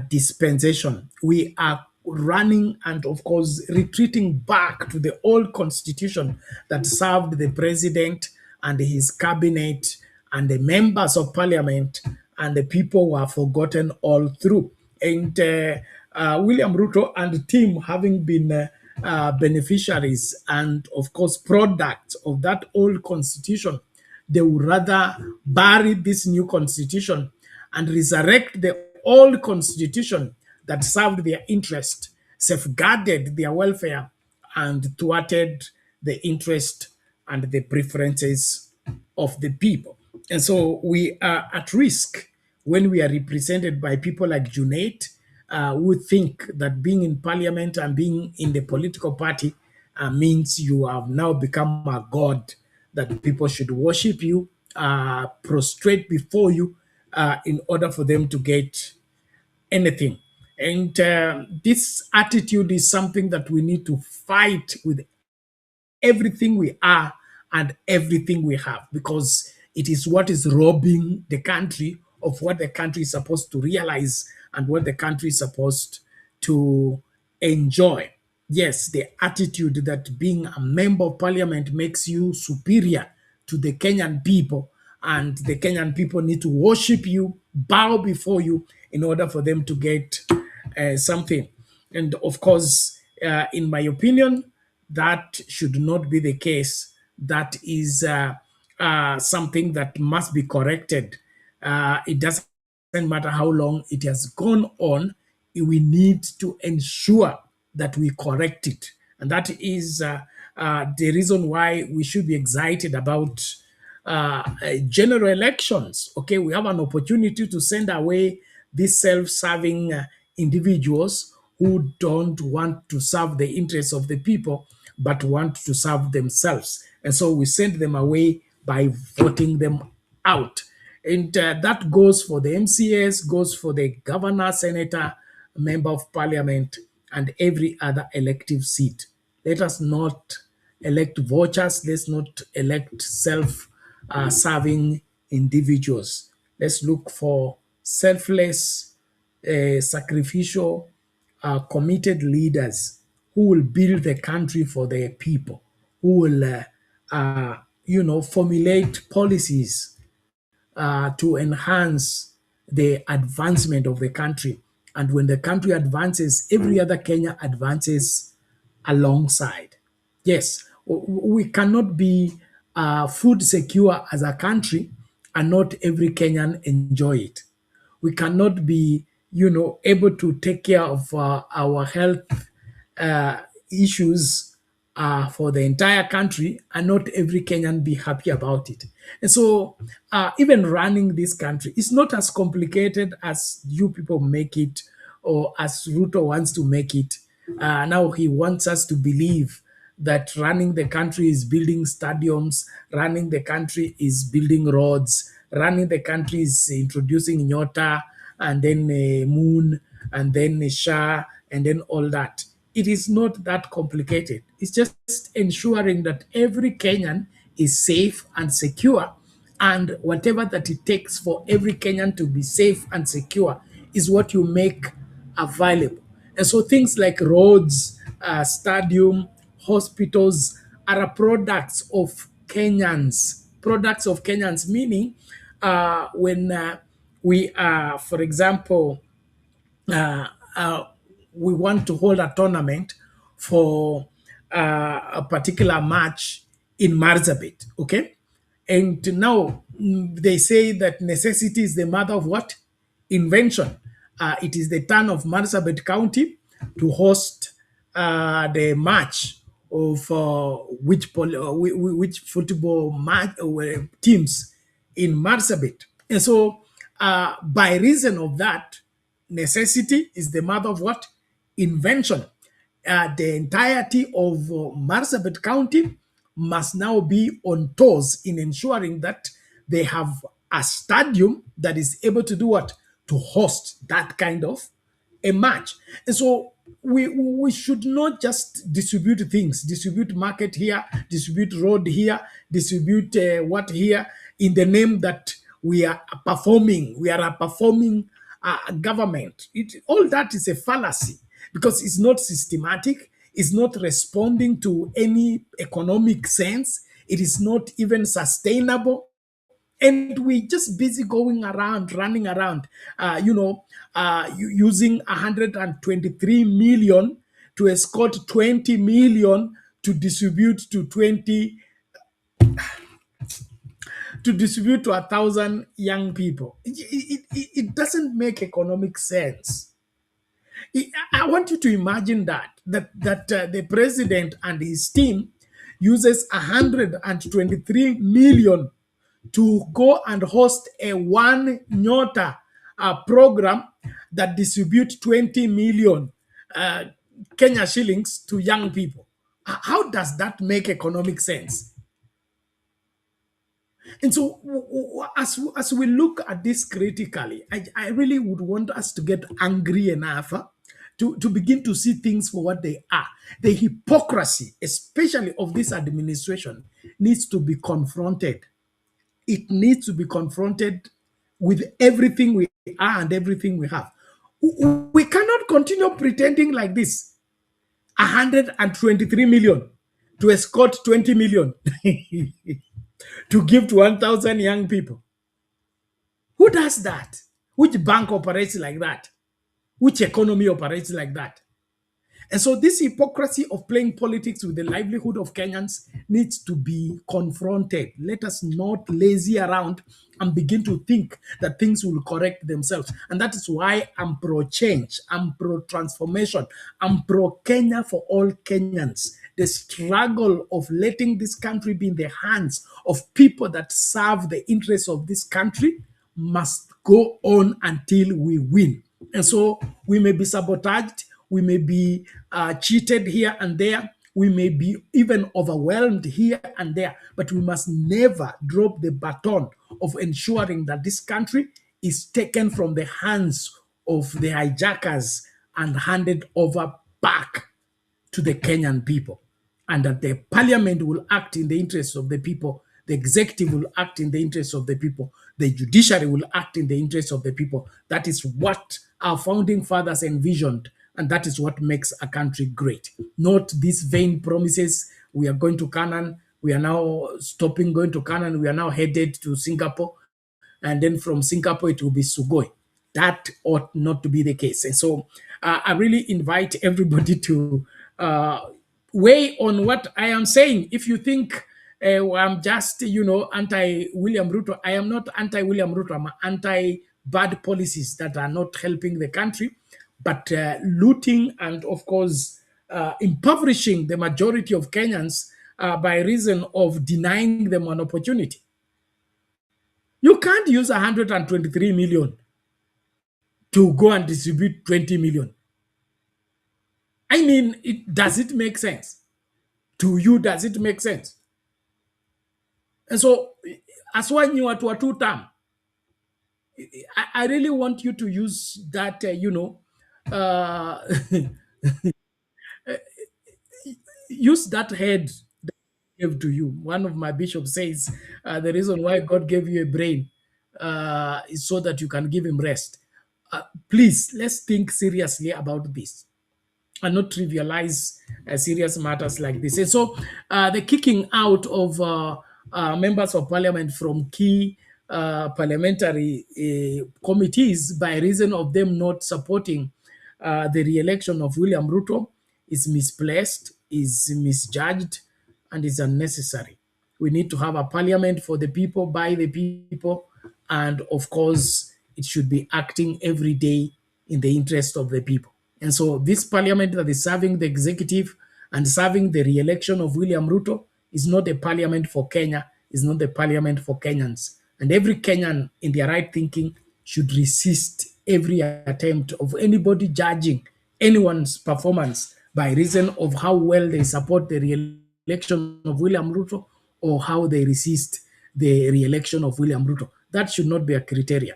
dispensation. We are running and, of course, retreating back to the old constitution that served the president and his cabinet and the members of parliament, and the people were forgotten all through. And William Ruto and the team, having been beneficiaries and, of course, products of that old constitution, they would rather bury this new constitution and resurrect the old constitution that served their interest, safeguarded their welfare, and thwarted the interest and the preferences of the people. And so we are at risk when we are represented by people like Junaid, who think that being in parliament and being in the political party means you have now become a god, that people should worship you, prostrate before you, in order for them to get anything. And this attitude is something that we need to fight with everything we are and everything we have, because it is what is robbing the country of what the country is supposed to realize and what the country is supposed to enjoy. Yes, the attitude that being a member of parliament makes you superior to the Kenyan people, and the Kenyan people need to worship you, bow before you in order for them to get something. And of course, in my opinion, that should not be the case. That is something that must be corrected. It doesn't matter how long it has gone on, we need to ensure that we correct it. And that is the reason why we should be excited about general elections. Okay, we have an opportunity to send away these self-serving individuals who don't want to serve the interests of the people, but want to serve themselves. And so we send them away by voting them out. And that goes for the MCAs, goes for the governor, senator, member of parliament, and every other elective seat. Let us not elect vouchers. Let's not elect self-serving individuals. Let's look for selfless, sacrificial, committed leaders who will build the country for their people, who will, formulate policies to enhance the advancement of the country. And when the country advances, every other Kenya advances alongside. Yes, we cannot be food secure as a country and not every Kenyan enjoy it. We cannot be, able to take care of our health issues for the entire country and not every Kenyan be happy about it. And so even running this country is not as complicated as you people make it, or as Ruto wants to make it. Now he wants us to believe that running the country is building stadiums, running the country is building roads, running the country is introducing Nyota and then Moon and then Sha and then all that. It is not that complicated. It's just ensuring that every Kenyan is safe and secure, and whatever that it takes for every Kenyan to be safe and secure is what you make available. And so things like roads, stadium, hospitals are products of Kenyans. Products of Kenyans, meaning when we are, for example, uh, uh, we want to hold a tournament for a particular match in Marsabit, okay? And now they say that necessity is the mother of what? Invention. It is the turn of Marsabit County to host the match of which football match teams in Marsabit. And so by reason of that, necessity is the mother of what? Invention. The entirety of Marsabit County must now be on toes in ensuring that they have a stadium that is able to do what? To host that kind of a match. And so we should not just distribute things, distribute market here, distribute road here, distribute what here in the name that we are performing. We are a performing government. All that is a fallacy because it's not systematic. It's not responding to any economic sense. It is not even sustainable. And we just busy going around, running around, using 123 million to escort 20 million to distribute to 1,000 young people. It doesn't make economic sense. I want you to imagine that the president and his team uses 123 million to go and host a one Nyota program that distributes 20 million Kenya shillings to young people. How does that make economic sense? And so as we look at this critically, I really would want us to get angry enough to begin to see things for what they are. The hypocrisy, especially of this administration, needs to be confronted. It needs to be confronted with everything we are and everything we have. We cannot continue pretending like this. 123 million to escort 20 million to give to 1,000 young people. Who does that? Which bank operates like that? Which economy operates like that? And so this hypocrisy of playing politics with the livelihood of Kenyans needs to be confronted. Let us not lazy around and begin to think that things will correct themselves. And that is why I'm pro-change, I'm pro-transformation, I'm pro-Kenya for all Kenyans. The struggle of letting this country be in the hands of people that serve the interests of this country must go on until we win. And so we may be sabotaged, we may be cheated here and there, we may be even overwhelmed here and there, but we must never drop the baton of ensuring that this country is taken from the hands of the hijackers and handed over back to the Kenyan people, and that the parliament will act in the interests of the people, the executive will act in the interests of the people, the judiciary will act in the interests of the people. That is what our founding fathers envisioned, and that is what makes a country great. Not these vain promises, we are going to Canaan, we are now stopping going to Canaan, we are now headed to Singapore, and then from Singapore it will be Sugoi. That ought not to be the case. And so I really invite everybody to weigh on what I am saying. If you think I'm just, anti-William Ruto, I am not anti-William Ruto. I'm anti-bad policies that are not helping the country, but looting and, of course, impoverishing the majority of Kenyans by reason of denying them an opportunity. You can't use 123 million to go and distribute 20 million. I mean, does it make sense? To you, does it make sense? And so, as one you are to a two term, I really want you to use that, uh, use that head that God gave to you. One of my bishops says the reason why God gave you a brain is so that you can give him rest. Please, let's think seriously about this and not trivialize serious matters like this. And so the kicking out of members of parliament from key parliamentary committees by reason of them not supporting the re-election of William Ruto is misplaced, is misjudged, and is unnecessary. We need to have a parliament for the people, by the people, and of course, it should be acting every day in the interest of the people. And so this parliament that is serving the executive and serving the re-election of William Ruto is not a parliament for Kenya, is not a parliament for Kenyans. And every Kenyan in their right thinking should resist every attempt of anybody judging anyone's performance by reason of how well they support the re-election of William Ruto or how they resist the re-election of William Ruto. That should not be a criteria.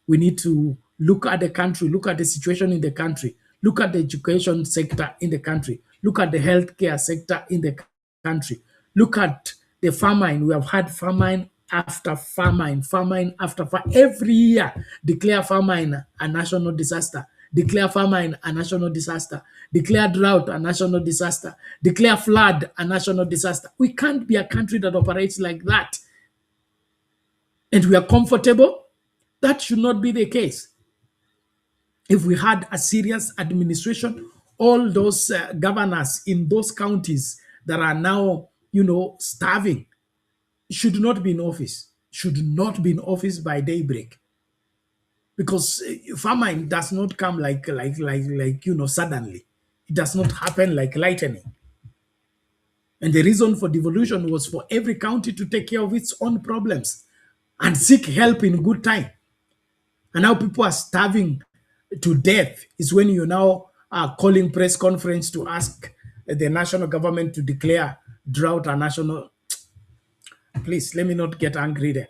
We need to look at the country, look at the situation in the country, look at the education sector in the country, look at the healthcare sector in the country, look at the famine. We have had famine after famine, famine after famine. Every year, declare famine a national disaster, declare famine a national disaster, declare drought a national disaster, declare flood a national disaster. We can't be a country that operates like that. And we are comfortable. That should not be the case. If we had a serious administration, all those governors in those counties that are now, starving, should not be in office, should not be in office by daybreak. Because famine does not come like suddenly. It does not happen like lightning. And the reason for devolution was for every county to take care of its own problems and seek help in good time. And now people are starving to death is when you now are calling press conference to ask the national government to declare drought a national. Please, let me not get angry there.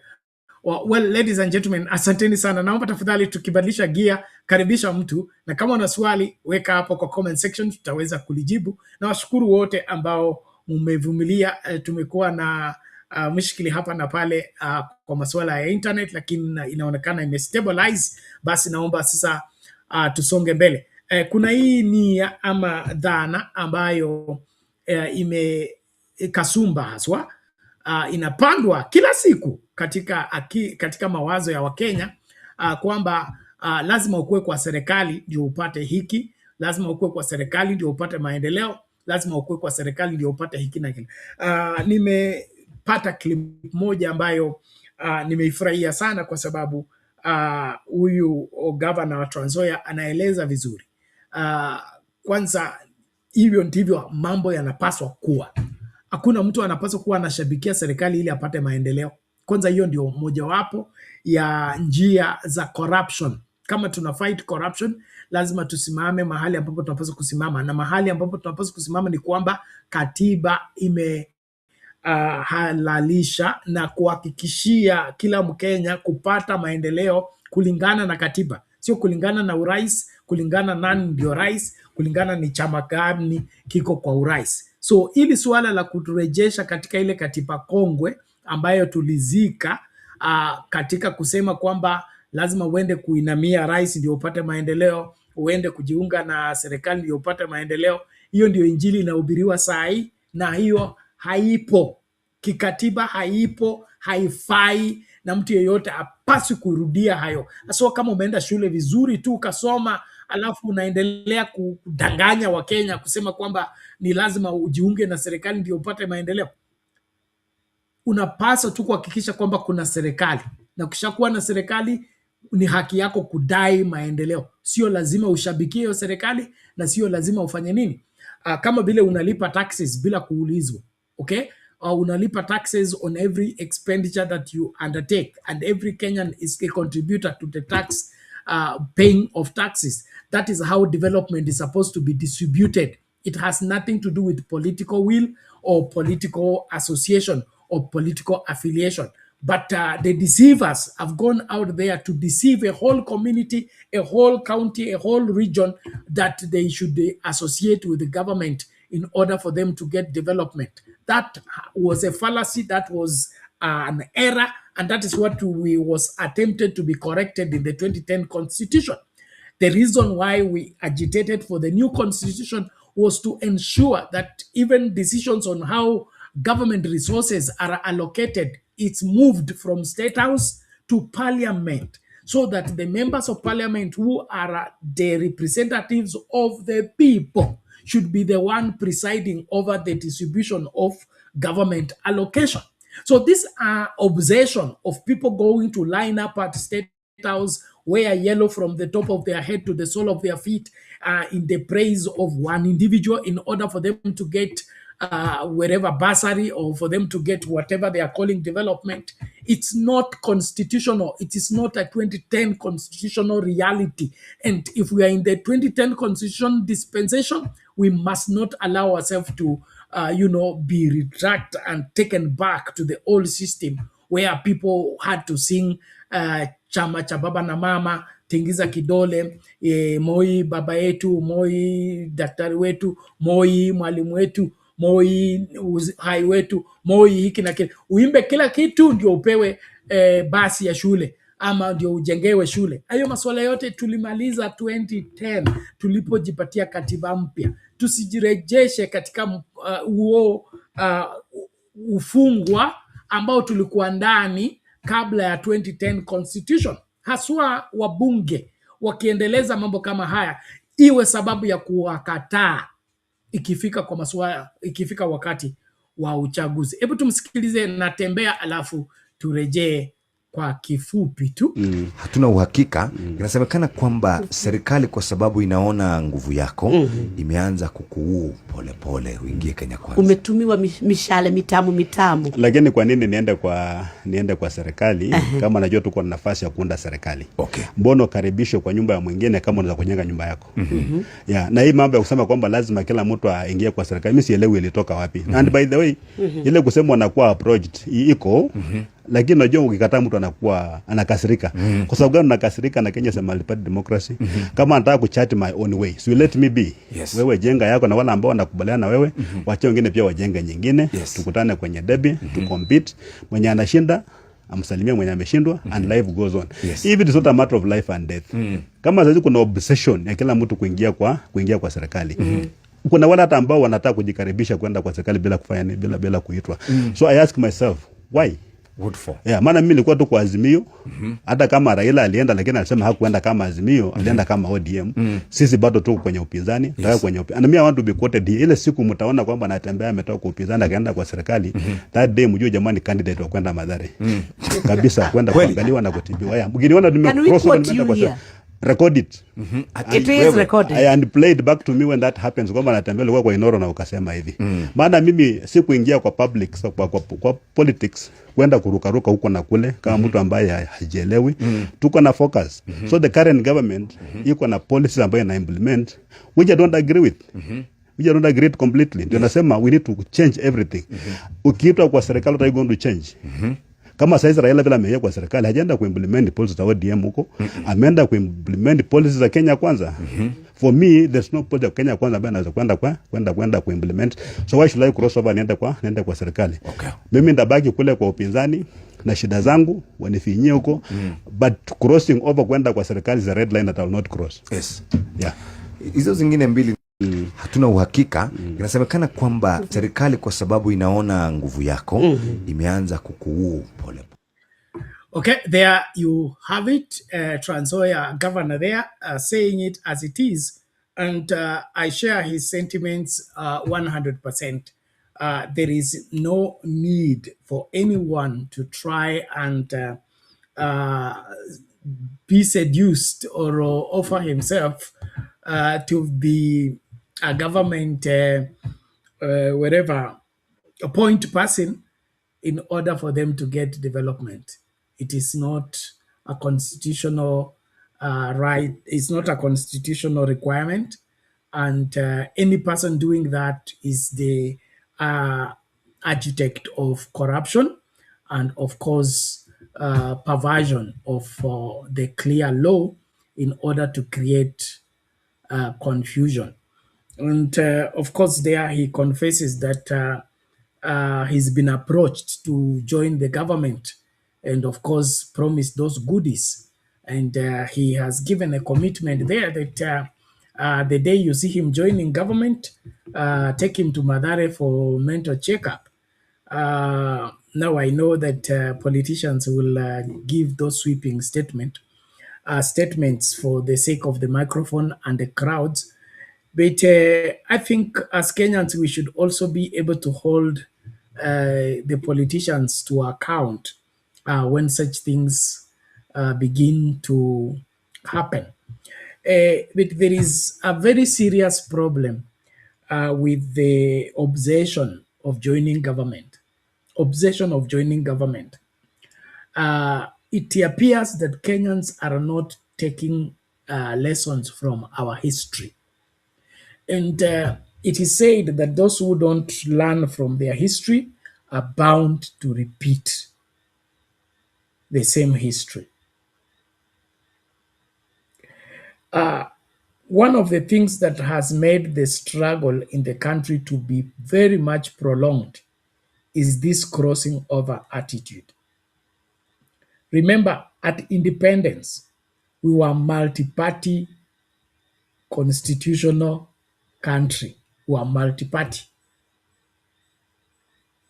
Well, ladies and gentlemen, asanteni sana. Naomba tafadhali tukibadilisha gia, karibisha mtu, na kama una swali weka hapo kwa comment section, tutaweza kulijibu. Na washukuru wote ambao mmevumilia. Tumekuwa na mshikili hapa na pale kwa masuala ya internet, lakini inaonekana imestabilize. Basi naomba sasa tusonge mbele. Kuna hii nia ama dhana ambayo kasumba haswa inapandwa kila siku katika mawazo ya Wakenya kwamba lazima ukue kwa serikali ndio upate hiki, lazima ukue kwa serikali ndio upate maendeleo, lazima ukue kwa serikali ndio upate hiki na kile. Nimepata clip moja ambayo nimeifurahia sana kwa sababu huyu gavana wa Trans Nzoia anaeleza vizuri. Kwanza, hivyo ndivyo mambo yanapaswa kuwa. Hakuna mtu anapaswa kuwa anashabikia serikali ili apate maendeleo. Kwanza hiyo ndio mojawapo ya njia za corruption. Kama tuna fight corruption, lazima tusimame mahali ambapo tunapaswa kusimama, na mahali ambapo tunapaswa kusimama ni kwamba katiba halalisha na kuhakikishia kila Mkenya kupata maendeleo kulingana na katiba, sio kulingana na urais, kulingana nani ndio rais, kulingana ni chama gani kiko kwa urais. So ili suala la kuturejesha katika ile katiba kongwe ambayo tulizika katika kusema kwamba lazima uende kuinamia rais ndio upate maendeleo, uende kujiunga na serikali ndio upate maendeleo, hiyo ndio injili inahubiriwa saa hii, na hiyo haipo kikatiba, haipo, haifai, na mtu yeyote hapaswi kurudia hayo. So kama umeenda shule vizuri tu ukasoma, alafu unaendelea kudanganya Wakenya kusema kwamba ni lazima ujiunge na serikali ndio upate maendeleo, unapaswa tu kuhakikisha kwamba kuna serikali, na kishakuwa na serikali ni haki yako kudai maendeleo. Sio lazima ushabikie hiyo serikali, na sio lazima ufanye nini. Kama vile unalipa taxes bila kuulizwa, okay? Unalipa taxes on every expenditure that you undertake, and every Kenyan is a contributor to the tax paying of taxes. That is how development is supposed to be distributed. It has nothing to do with political will or political association or political affiliation. But the deceivers have gone out there to deceive a whole community, a whole county, a whole region that they should associate with the government in order for them to get development. That was a fallacy, that was an error, and that is what was attempted to be corrected in the 2010 constitution. The reason why we agitated for the new constitution was to ensure that even decisions on how government resources are allocated, it's moved from State House to Parliament, so that the members of Parliament who are the representatives of the people should be the one presiding over the distribution of government allocation. So this obsession of people going to line up at State House, wear yellow from the top of their head to the sole of their feet in the praise of one individual in order for them to get wherever bursary or for them to get whatever they are calling development. It's not constitutional. It is not a 2010 constitutional reality. And if we are in the 2010 constitution dispensation, we must not allow ourselves to, be retracted and taken back to the old system where people had to sing chama cha baba na mama, tingiza kidole, Moi baba yetu, Moi daktari wetu, Moi mwalimu wetu, Moi hai wetu, Moi hiki na kile. Uimbe kila kitu ndio upewe basi ya shule ama ndio ujengewe shule. Hayo masuala yote tulimaliza 2010 tulipojipatia katiba mpya. Tusijirejeshe katika ufungwa ambao tulikuwa ndani kabla ya 2010 constitution. Haswa wabunge wakiendeleza mambo kama haya, iwe sababu ya kuwakataa ikifika wakati wa uchaguzi. Hebu tumsikilize Natembea alafu turejee kwa kifupi tu. Hatuna uhakika. Inasemekana kwamba serikali kwa sababu inaona nguvu yako imeanza kukuua pole pole uingie Kenya Kwanza. Umetumiwa mishale mitamu. Lakini kwa nini niende kwa serikali kama najua tuko na nafasi ya kuunda serikali? Okay. Mbono karibisho kwa nyumba ya mwingine kama unaweza kujenga nyumba yako. Na hii mambo ya kusema kwamba lazima kila mtu aingie kwa serikali, mimi sielewi ilitoka wapi. And by the way, ile kusema wanakuwa approached iko lakini unajua ukikataa mtu anakuwa anakasirika. Kwa sababu gani unakasirika? Na Kenya sema multi democracy. Kama nataka kuchat my own way, so let me be. Wewe jenga yako na wala ambao wanakubaliana na wewe, wacha wengine pia wajenge nyingine. Tukutane kwenye derby, to compete. Mwenye anashinda amsalimia mwenye ameshindwa and life goes on. If it is not a matter of life and death. Kama sasa kuna obsession ya kila mtu kuingia kwa serikali. Kuna wale hata ambao wanataka kujikaribisha kwenda kwa serikali bila kufanya bila kuitwa. So I ask myself, why? What for? Maana mimi nilikuwa tu kwa Azimio. Hata kama Raila alienda lakini alisema hakuenda kama Azimio, alienda kama ODM. Sisi bado tuko kwenye upinzani, tunataka kwenye upinzani. And me I want to be quoted here. Ile siku mtaona kwamba Natembea ametoka kwa upinzani akaenda kwa serikali, that day mjue jamani candidate wa kwenda Mathare. Kabisa kwenda kuangaliwa na kutibiwa. Mginiona nimecross over kwa record it. It is recorded. And played back to me when that happens. Kwamba Natembea alikuwa kwa Inoro na ukasema hivi. Maana mimi sikuingia kwa public, kwa politics kwenda kurukaruka huko na kule kama mtu ambaye hajielewi. Tuko na focus. So the current government iko na policies ambayo ina implement which I don't agree with. We don't agree completely. Ndio nasema we need to change everything. Ukiitwa kwa serikali what are you going to change? Kama sasa Raila bila ameingia kwa serikali hajaenda kuimplement policies za ODM huko, ameenda kuimplement policies za Kenya Kwanza. For me there's no project Kenya Kwanza ambayo anaweza kwenda kuimplement. So why should I cross over niende kwa serikali? Mimi ndabaki kule kwa upinzani na shida zangu wanifinyie huko, but crossing over kwenda kwa serikali is a red line that I will not cross. Hizo zingine mbili hatuna uhakika. Inasemekana kwamba serikali kwa sababu inaona nguvu yako imeanza kukuua pole. Okay, there you have it. Trans Nzoia governor there saying it as it is, and I share his sentiments 100%. There is no need for anyone to try and be seduced or offer himself to be a government wherever a point person in order for them to get development. It is not a constitutional right. It's not a constitutional requirement, and any person doing that is the architect of corruption and, of course, perversion of the clear law in order to create confusion. And of course, there he confesses that he's been approached to join the government and, of course, promised those goodies. And he has given a commitment there that the day you see him joining government, take him to Madare for mental checkup. Now I know that politicians will give those sweeping statements for the sake of the microphone and the crowds. But I think as Kenyans, we should also be able to hold the politicians to account when such things begin to happen. But there is a very serious problem with the obsession of joining government. Obsession of joining government. It appears that Kenyans are not taking lessons from our history. And it is said that those who don't learn from their history are bound to repeat the same history. One of the things that has made the struggle in the country to be very much prolonged is this crossing over attitude. Remember, at independence, we were a multi-party constitutional country. We were multi-party.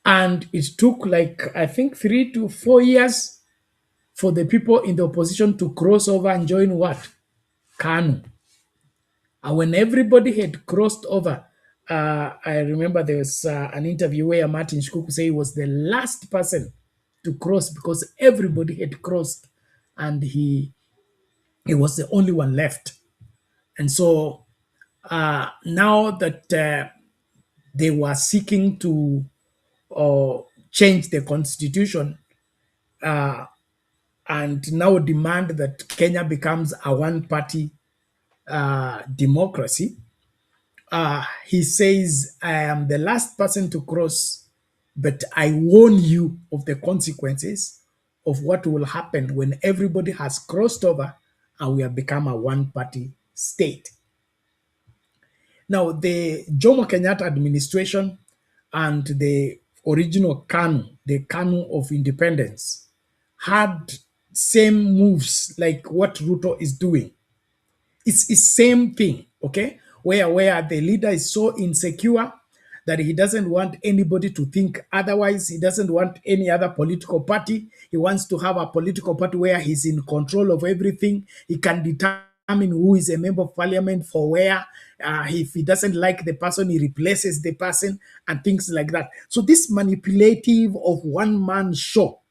And it took I think 3 to 4 years for the people in the opposition to cross over and join what? KANU. And when everybody had crossed over, I remember there was an interview where Martin Shkuku said he was the last person to cross because everybody had crossed and he was the only one left. And so now that they were seeking to change the constitution and now demand that Kenya becomes a one-party democracy, he says, I am the last person to cross, but I warn you of the consequences of what will happen when everybody has crossed over and we have become a one-party state. Now, the Jomo Kenyatta administration and the original KANU, the KANU of independence, had same moves like what Ruto is doing. It's the same thing, okay? Where the leader is so insecure that he doesn't want anybody to think otherwise. He doesn't want any other political party. He wants to have a political party where he's in control of everything. He can determine who is a member of parliament for where. If he doesn't like the person, he replaces the person and things like that. So this manipulative of one-man show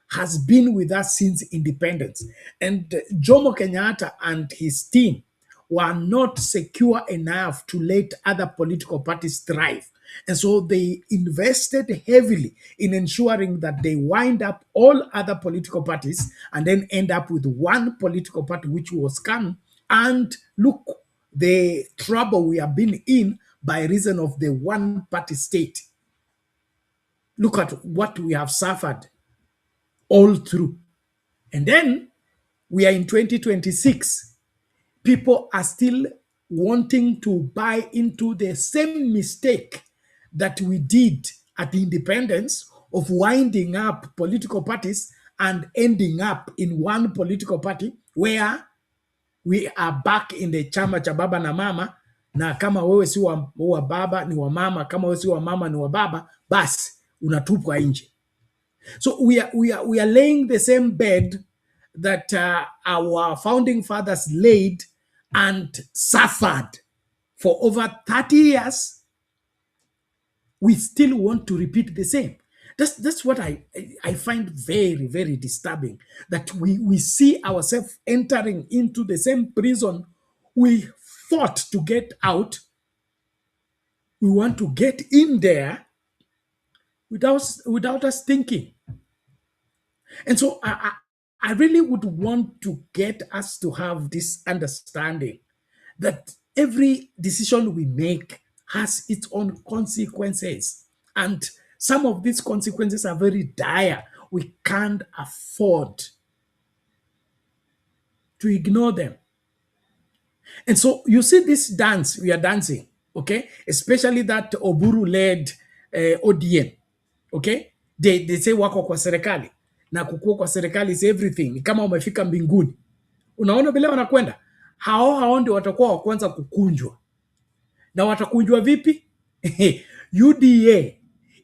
has been with us since independence. And Jomo Kenyatta and his team were not secure enough to let other political parties thrive. And so they invested heavily in ensuring that they wind up all other political parties and then end up with one political party, which was KANU. And look, the trouble we have been in by reason of the one-party state. Look at what we have suffered all through. And then we are in 2026. People are still wanting to buy into the same mistake that we did at the independence of winding up political parties and ending up in one political party where we are back in the chama cha baba na mama, na kama wewe si wa baba ni wa mama, kama wewe si wa mama ni wa baba, basi unatupwa nje. So we are laying the same bed that our founding fathers laid and suffered for over 30 years. We still want to repeat the same. That's what I find very, very disturbing, that we see ourselves entering into the same prison we fought to get out. We want to get in there without us thinking. And so I really would want to get us to have this understanding that every decision we make has its own consequences. And some of these consequences are very dire. We can't afford to ignore them. And so you see this dance we are dancing, okay? Especially that Oburu-led ODM, okay? They say wako kwa serikali. Na kukua kwa serikali is everything. Ni kama umefika mbinguni. Unaona vile wanakwenda? Hao ndio watakuwa wa kwanza kukunjwa. Na watakunjwa vipi? UDA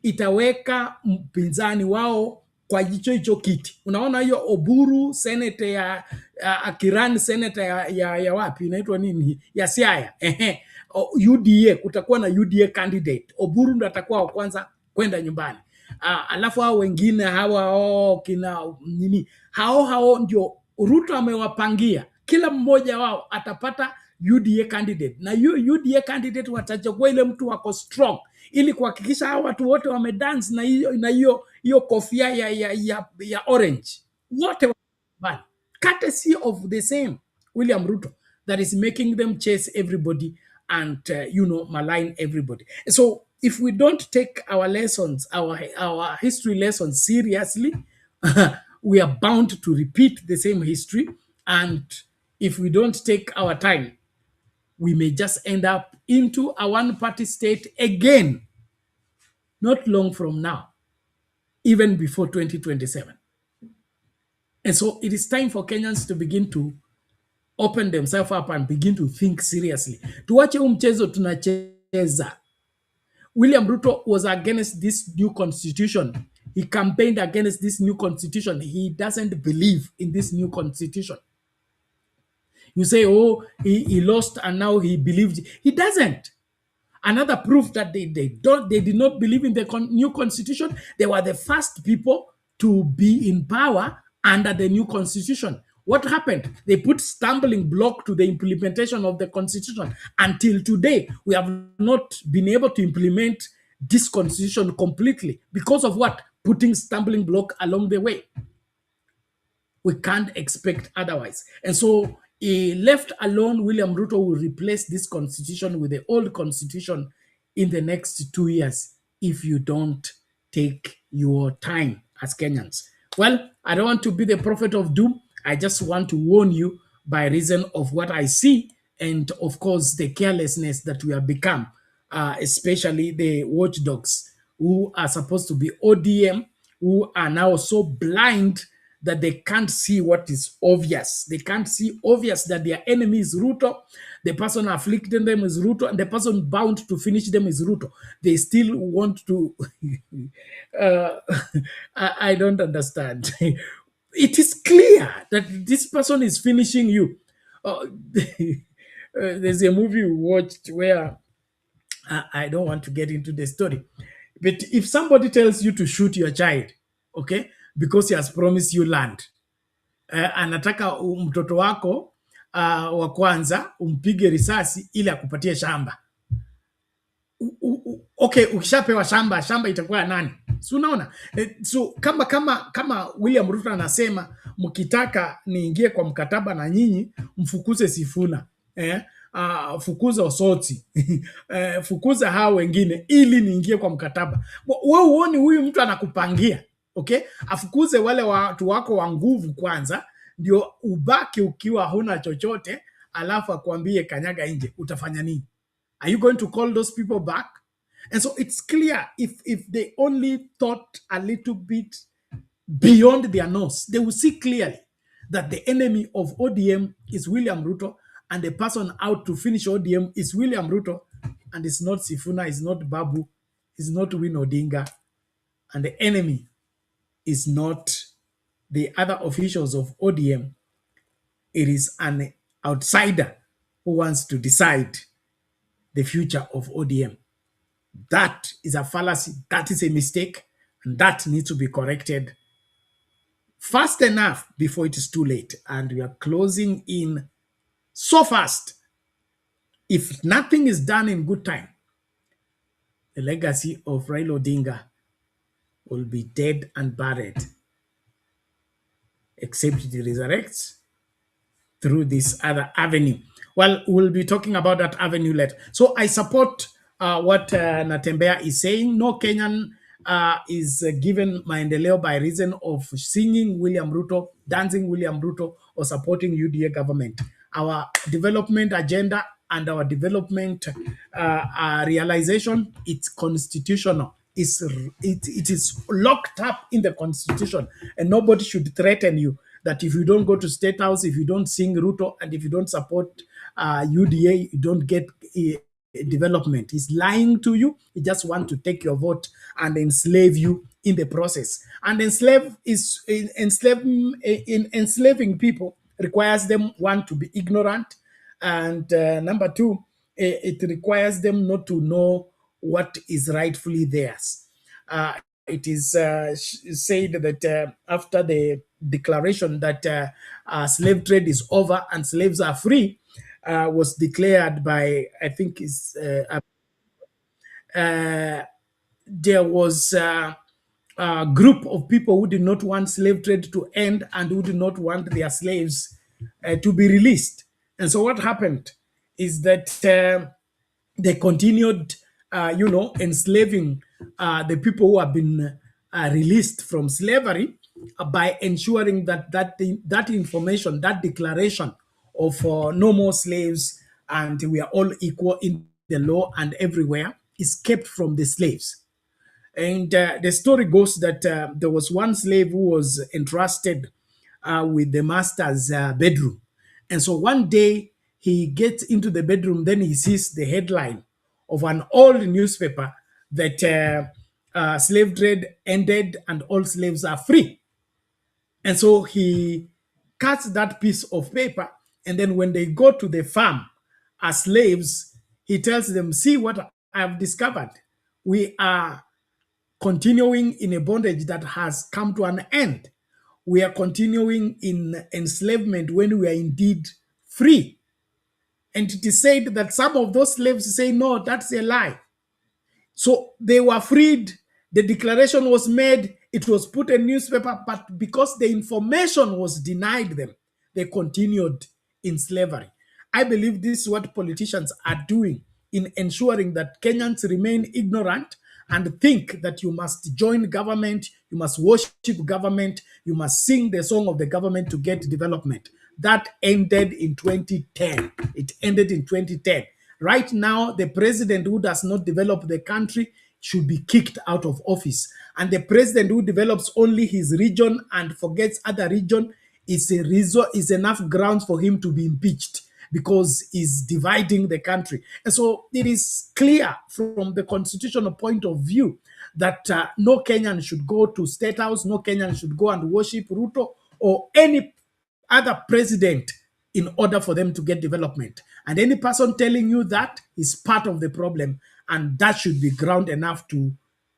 itaweka mpinzani wao kwa hicho kiti. Unaona hiyo Oburu senator ya Akiran senator ya wapi inaitwa nini? Ya Siaya. UDA kutakuwa na UDA candidate. Oburu ndo atakuwa wa kwanza kwenda nyumbani. Alafu hao wengine hawa kina nini? Hao ndio Ruto amewapangia. Kila mmoja wao atapata UDA candidate. Na hiyo UDA candidate watachagua ile mtu wako strong ili kuhakikisha hao watu wote wamedance na hiyo kofia ya orange. Wote bali courtesy of the same William Ruto that is making them chase everybody and malign everybody. So if we don't take our lessons, our history lessons seriously, we are bound to repeat the same history. And if we don't take our time, we may just end up into a one-party state again, not long from now, even before 2027. And so it is time for Kenyans to begin to open themselves up and begin to think seriously. Tuache mchezo tunacheza. William Ruto was against this new constitution. He campaigned against this new constitution. He doesn't believe in this new constitution. You say, oh, he lost and now he believed. He doesn't. Another proof that they did not believe in the new constitution. They were the first people to be in power under the new constitution. What happened? They put stumbling block to the implementation of the constitution. Until today, we have not been able to implement this constitution completely. Because of what? Putting stumbling block along the way. We can't expect otherwise. And so, left alone, William Ruto will replace this constitution with the old constitution in the next 2 years if you don't take your time as Kenyans. Well, I don't want to be the prophet of doom. I just want to warn you by reason of what I see and, of course, the carelessness that we have become, especially the watchdogs who are supposed to be ODM, who are now so blind that they can't see what is obvious. They can't see obvious that their enemy is Ruto, the person afflicting them is Ruto, and the person bound to finish them is Ruto. They still want to... I don't understand. It is clear that this person is finishing you. There's a movie we watched where... I don't want to get into the story. But if somebody tells you to shoot your child, okay, because he has promised you land, anataka mtoto wako wa kwanza umpige risasi ili akupatie shamba. Okay, ukishapewa shamba itakuwa nani? So unaona? So kama William Ruto anasema mkitaka niingie kwa mkataba na nyinyi, mfukuze Sifuna. Fukuza Osoti. Fukuza hao wengine ili niingie kwa mkataba. Wewe uone huyu mtu anakupangia. Okay? Afukuze wale watu wako wa nguvu kwanza, ndio ubaki ukiwa huna chochote, alafu akwambie kanyaga nje. Utafanya nini? Are you going to call those people back? And so it's clear if they only thought a little bit beyond their nose, they will see clearly that the enemy of ODM is William Ruto, and the person out to finish ODM is William Ruto, and it's not Sifuna, it's not Babu, it's not Win Odinga, and the enemy is not the other officials of ODM. It is an outsider who wants to decide the future of ODM. That is a fallacy, that is a mistake, and that needs to be corrected fast enough before it is too late. And we are closing in so fast. If nothing is done in good time, the legacy of Raila Odinga will be dead and buried, except it resurrects through this other avenue. Well, we'll be talking about that avenue later. So I support what Natembea is saying. No Kenyan is given maendeleo by reason of singing William Ruto, dancing William Ruto, or supporting UDA government. Our development agenda and our development realization, it's constitutional. It is locked up in the constitution, and nobody should threaten you that if you don't go to State House, if you don't sing Ruto, and if you don't support UDA, you don't get development. He's lying to you. He just wants to take your vote and enslave you in the process. And enslaving people requires them, one, to be ignorant, and number two, it requires them not to know what is rightfully theirs. It is said that after the declaration that slave trade is over and slaves are free, was declared by, I think, there was a group of people who did not want slave trade to end and who did not want their slaves to be released. And so what happened is that they continued, enslaving the people who have been released from slavery by ensuring that information, that declaration of no more slaves and we are all equal in the law and everywhere is kept from the slaves. And the story goes that there was one slave who was entrusted with the master's bedroom. And so one day he gets into the bedroom, then he sees the headline of an old newspaper that slave trade ended and all slaves are free. And so he cuts that piece of paper, and then when they go to the farm as slaves, he tells them, see what I've discovered. We are continuing in a bondage that has come to an end. We are continuing in enslavement when we are indeed free. And it is said that some of those slaves say, no, that's a lie. So they were freed. The declaration was made. It was put in newspaper, but because the information was denied them, they continued in slavery. I believe this is what politicians are doing in ensuring that Kenyans remain ignorant and think that you must join government, you must worship government, you must sing the song of the government to get development. That ended in 2010. It ended in 2010. Right now, the president who does not develop the country should be kicked out of office. And the president who develops only his region and forgets other region is enough grounds for him to be impeached, because he's dividing the country. And so it is clear from the constitutional point of view that no Kenyan should go to State House, no Kenyan should go and worship Ruto or any other president in order for them to get development. And any person telling you that is part of the problem, and that should be ground enough to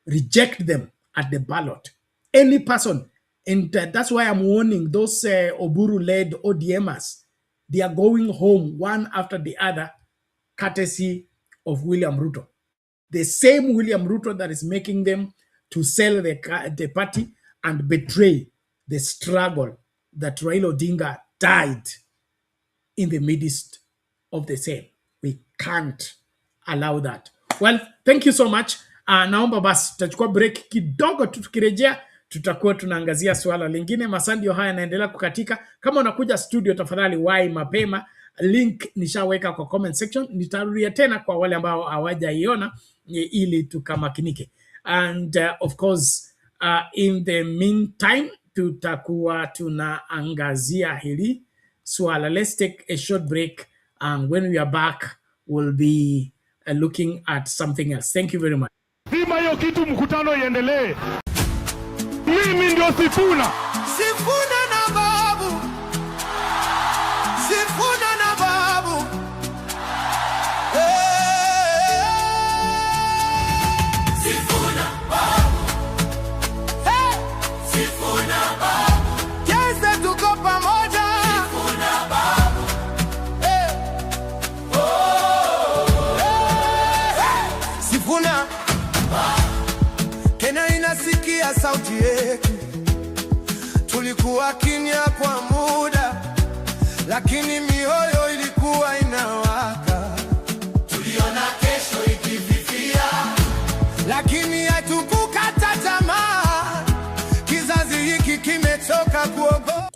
reject them at the ballot. Any person, and that's why I'm warning those Oburu-led ODMers. They are going home one after the other, courtesy of William Ruto. The same William Ruto that is making them to sell the party and betray the struggle that Raila Odinga died in the midst of the same. We can't allow that. Well, thank you so much. Naomba basi tutachukua break kidogo, tukirejea tutakuwa tunaangazia swala lingine. Masaa ndio haya yanaendelea kukatika. Kama unakuja studio, tafadhali wahi mapema. Link nishaweka kwa comment section. Nitarudia tena kwa wale ambao hawajaiona ili tukamakinike. And of course, in the meantime, tutakuwa tunaangazia hili swala. Let's take a short break, and when we are back, we'll be looking at something else. Thank you very much. Sima hiyo kitu, mkutano iendelee. Mimi ndio Sifuna. Sifuna na babu. Sifuna na babu. Hey. Sifuna babu. Hey. Sifuna babu. Kese tuko pamoja. Sifuna babu. Hey. Oh. Hey. Sifuna babu. Kenya inasikia sauti yetu. Tulikuwa kimya kwa muda, lakini mioyo ilikuwa inawaka. Tuliona kesho ikififia. lakini hatukukata tamaa. Kizazi hiki kimetoka kuogopa.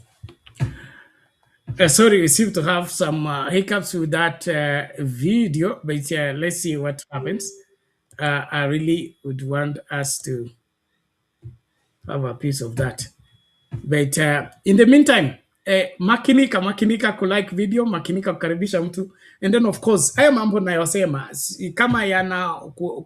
Sorry, we seem to have some hiccups with that video, but let's see what happens. I really would want us to have a piece of that. But in the meantime, makinika kulike video, makinika kukaribisha mtu. And then of course, haya mambo nayosema,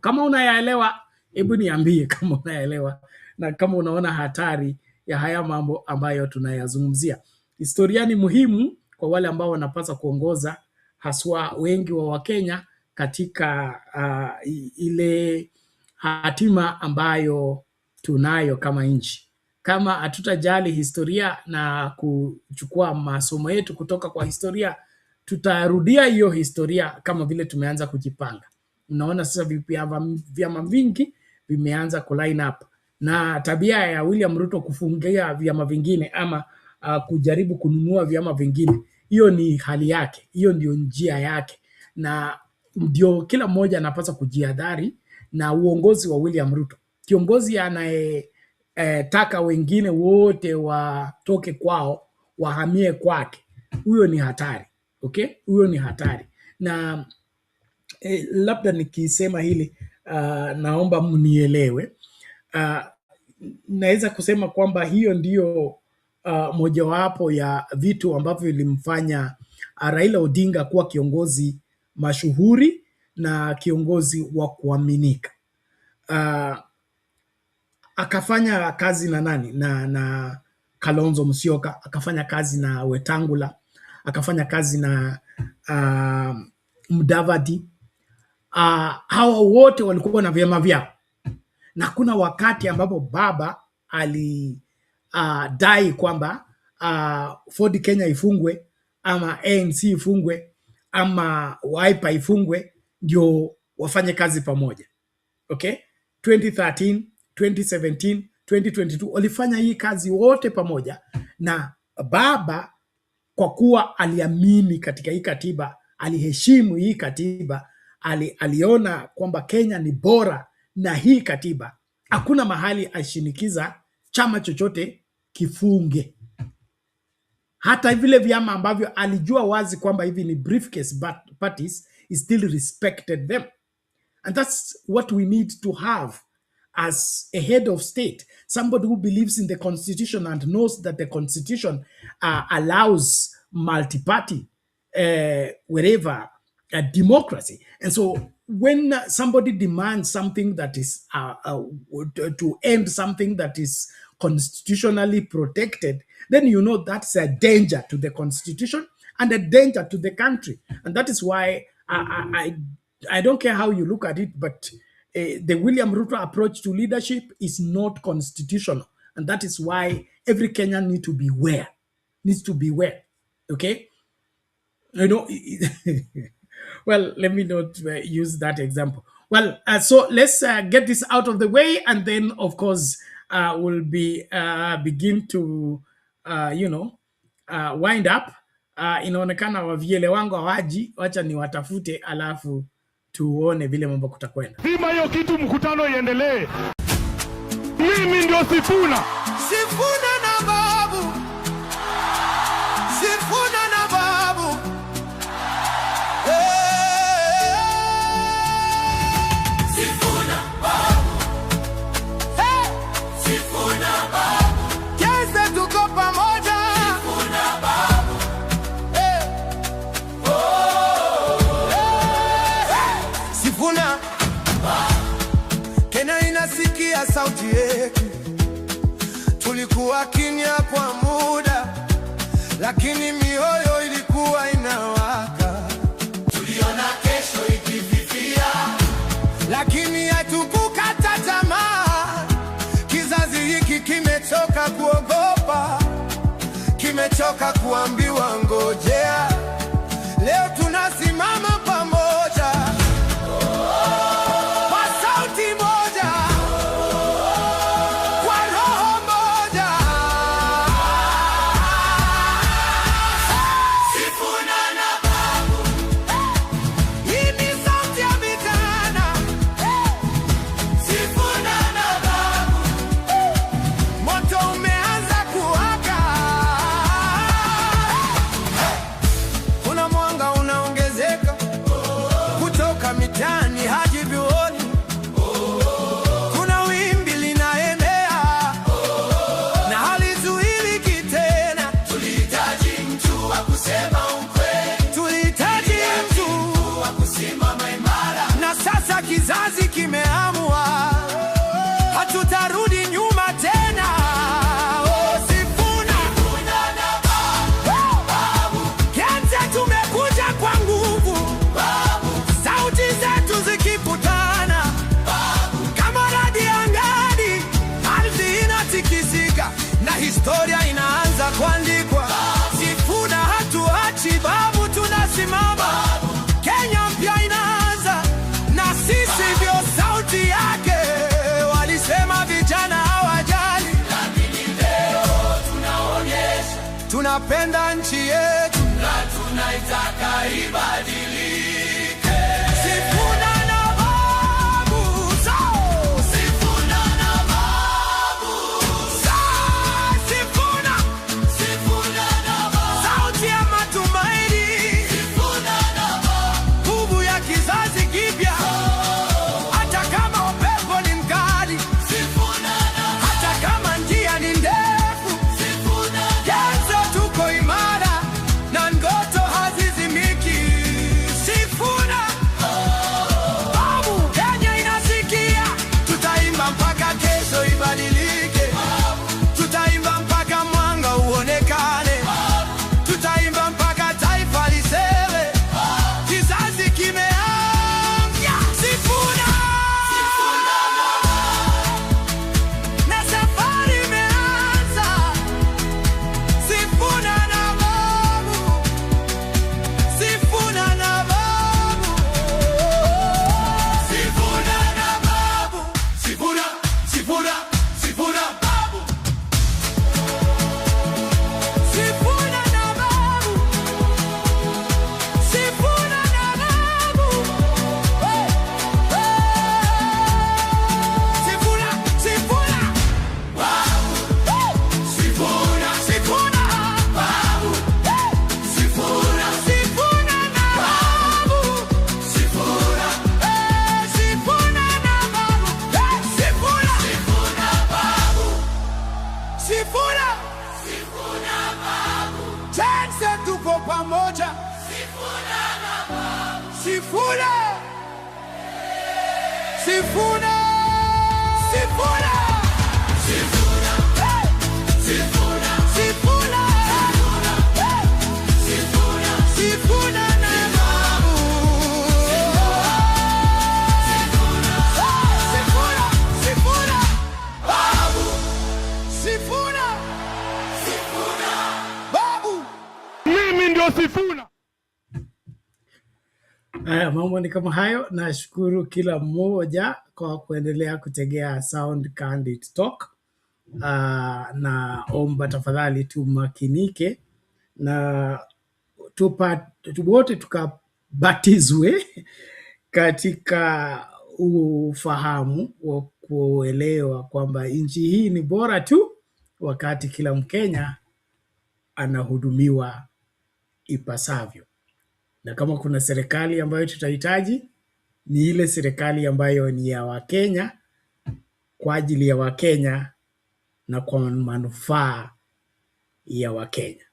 kama unayaelewa, hebu niambie kama unayaelewa. Na kama unaona hatari ya haya mambo ambayo tunayazungumzia. Historia ni muhimu kwa wale ambao wanapaswa kuongoza, haswa wengi wa Wakenya katika ile hatima ambayo tunayo kama nchi. Kama hatutajali historia na kuchukua masomo yetu kutoka kwa historia, tutarudia hiyo historia kama vile tumeanza kujipanga. Unaona sasa vyama vingi vimeanza kuline up, na tabia ya William Ruto kufungia vyama vingine ama kujaribu kununua vyama vingine, hiyo ni hali yake, hiyo ndio njia yake, na ndio kila mmoja anapaswa kujihadhari na uongozi wa William Ruto. Kiongozi anayetaka wengine wote watoke kwao wahamie kwake, huyo ni hatari. Okay, huyo ni hatari. Na labda nikisema hili naomba mnielewe. Naweza kusema kwamba hiyo ndio mojawapo ya vitu ambavyo vilimfanya Raila Odinga kuwa kiongozi mashuhuri na kiongozi wa kuaminika. Akafanya kazi na nani? Na Kalonzo Musyoka, akafanya kazi na Wetangula, akafanya kazi na Mudavadi. Hawa wote walikuwa na vyama vyao. Na kuna wakati ambapo baba alidai kwamba Ford Kenya ifungwe ama ANC ifungwe ama Wiper ifungwe ndio wafanye kazi pamoja. Okay? 2013, 2017, 2022 walifanya hii kazi wote pamoja, na baba kwa kuwa aliamini katika hii katiba, aliheshimu hii katiba, aliona kwamba Kenya ni bora na hii katiba, hakuna mahali ashinikiza chama chochote kifunge. Hata vile vyama ambavyo alijua wazi kwamba hivi ni briefcase parties, he still respected them. And that's what we need to have as a head of state. Somebody who believes in the constitution and knows that the constitution allows multi-party, wherever, democracy. And so when somebody demands something that is to end something that is constitutionally protected, then you know that's a danger to the constitution and a danger to the country. And that is why I don't care how you look at it, but the William Ruto approach to leadership is not constitutional. And that is why every Kenyan needs to beware. Okay? You know, well, let me not use that example. Well, so let's get this out of the way, and then, of course, we'll begin to, wind up. Inaonekana wavyele wangu hawaji, wacha ni watafute alafu tuone vile mambo kutakwenda. Sima hiyo kitu mkutano iendelee. Mimi ndio Sifuna. Sifuna na babu. Sifuna na babu. Sifuna babu. Sifuna babu. Kesa tuko pamoja. Sifuna babu. Sifuna Kenya inasikia sauti yetu. Tulikuwa kimya kwa muda, lakini mioyo ilikuwa inawaka. Tuliona kesho ikififia, lakini hatukukata tamaa. Kizazi hiki kimechoka kuogopa, kimechoka kuambiwa ngojea. Leo tunasimama pamoja kwa sauti moja, kwa roho moja. Sifuna na babu. Hii ni sauti ya vijana. tunapenda nchi yetu na tunaitaka ibadilike. Sifuna na Babu, Sifuna na Babu, Sifuna, Sifuna na Babu, sauti ya matumaini, Sifuna na Babu, nguvu ya kizazi kipya, hata kama upepo ni mkali, Sifuna na Babu, hata kama njia ni ndefu, tuko imara na ngoto hazizimiki. Sifuna Babu, Kenya inasikia. Tutaimba mpaka kesho ibadilike. Tutaimba mpaka mwanga uonekane. Tutaimba mpaka taifa liseme kizazi kimeamka. Sifuna, Sifuna na safari imeanza. Sifuna na Babu, Sifuna na Babu, Sifuna na Babu, Sifuna, Sifuna, Sifuna Babu, Sifuna na Babu, Sifuna na Babu, Sifuna, Sifuna Babu, Sifuna, Sifuna Babu, Sifuna, Sifuna na Babu, Sifuna, Sifuna na Babu, Sifuna, Sifuna Babu, Sifuna, Sifuna Babu, chance tuko pamoja, Sifuna na Babu, Sifuna, Sifuna, Sifuna, Sifuna, Sifuna, Sifuna, Sifuna, Sifuna na Babu, Sifuna, Sifuna, Sifuna Babu, Sifuna, Sifuna Babu. Mimi ndio Sifuna. Haya, mambo ni kama hayo. Nashukuru kila mmoja kwa kuendelea kutegea Sound Candid Talk. Na omba tafadhali tumakinike na wote tukabatizwe katika ufahamu wa kuelewa kwamba nchi hii ni bora tu wakati kila Mkenya anahudumiwa ipasavyo. Na kama kuna serikali ambayo tutahitaji, ni ile serikali ambayo ni ya Wakenya, kwa ajili ya Wakenya na kwa manufaa ya Wakenya.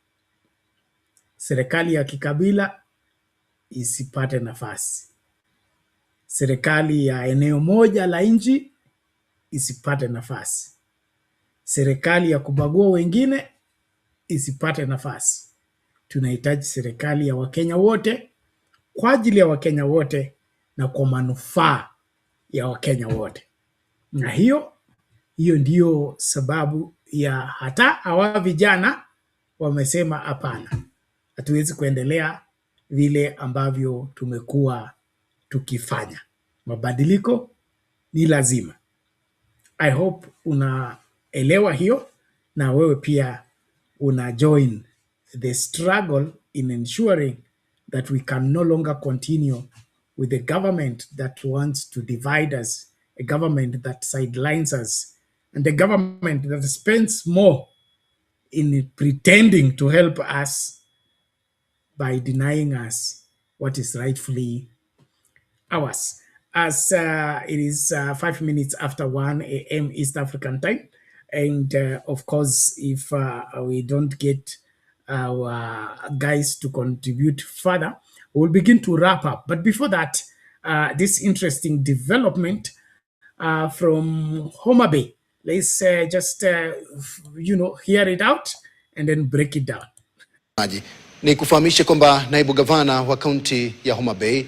Serikali ya kikabila isipate nafasi. Serikali ya eneo moja la nchi isipate nafasi. Serikali ya kubagua wengine isipate nafasi. Tunahitaji serikali ya Wakenya wote, kwa ajili ya Wakenya wote na kwa manufaa ya Wakenya wote. Na hiyo ndio sababu ya hata hawa vijana wamesema hapana, hatuwezi kuendelea vile ambavyo tumekuwa tukifanya. Mabadiliko ni lazima. I hope unaelewa hiyo na wewe pia una join the struggle in ensuring that we can no longer continue with a government that wants to divide us, a government that sidelines us, and a government that spends more in pretending to help us by denying us what is rightfully ours. As it is 5 minutes after 1 a.m. East African time, and of course, if we don't get our guys to contribute further, we'll begin to wrap up. But before that, this interesting development from Homa Bay. Let's just hear it out and then break it down. Ni kufahamishe kwamba naibu gavana wa kaunti ya Homa Bay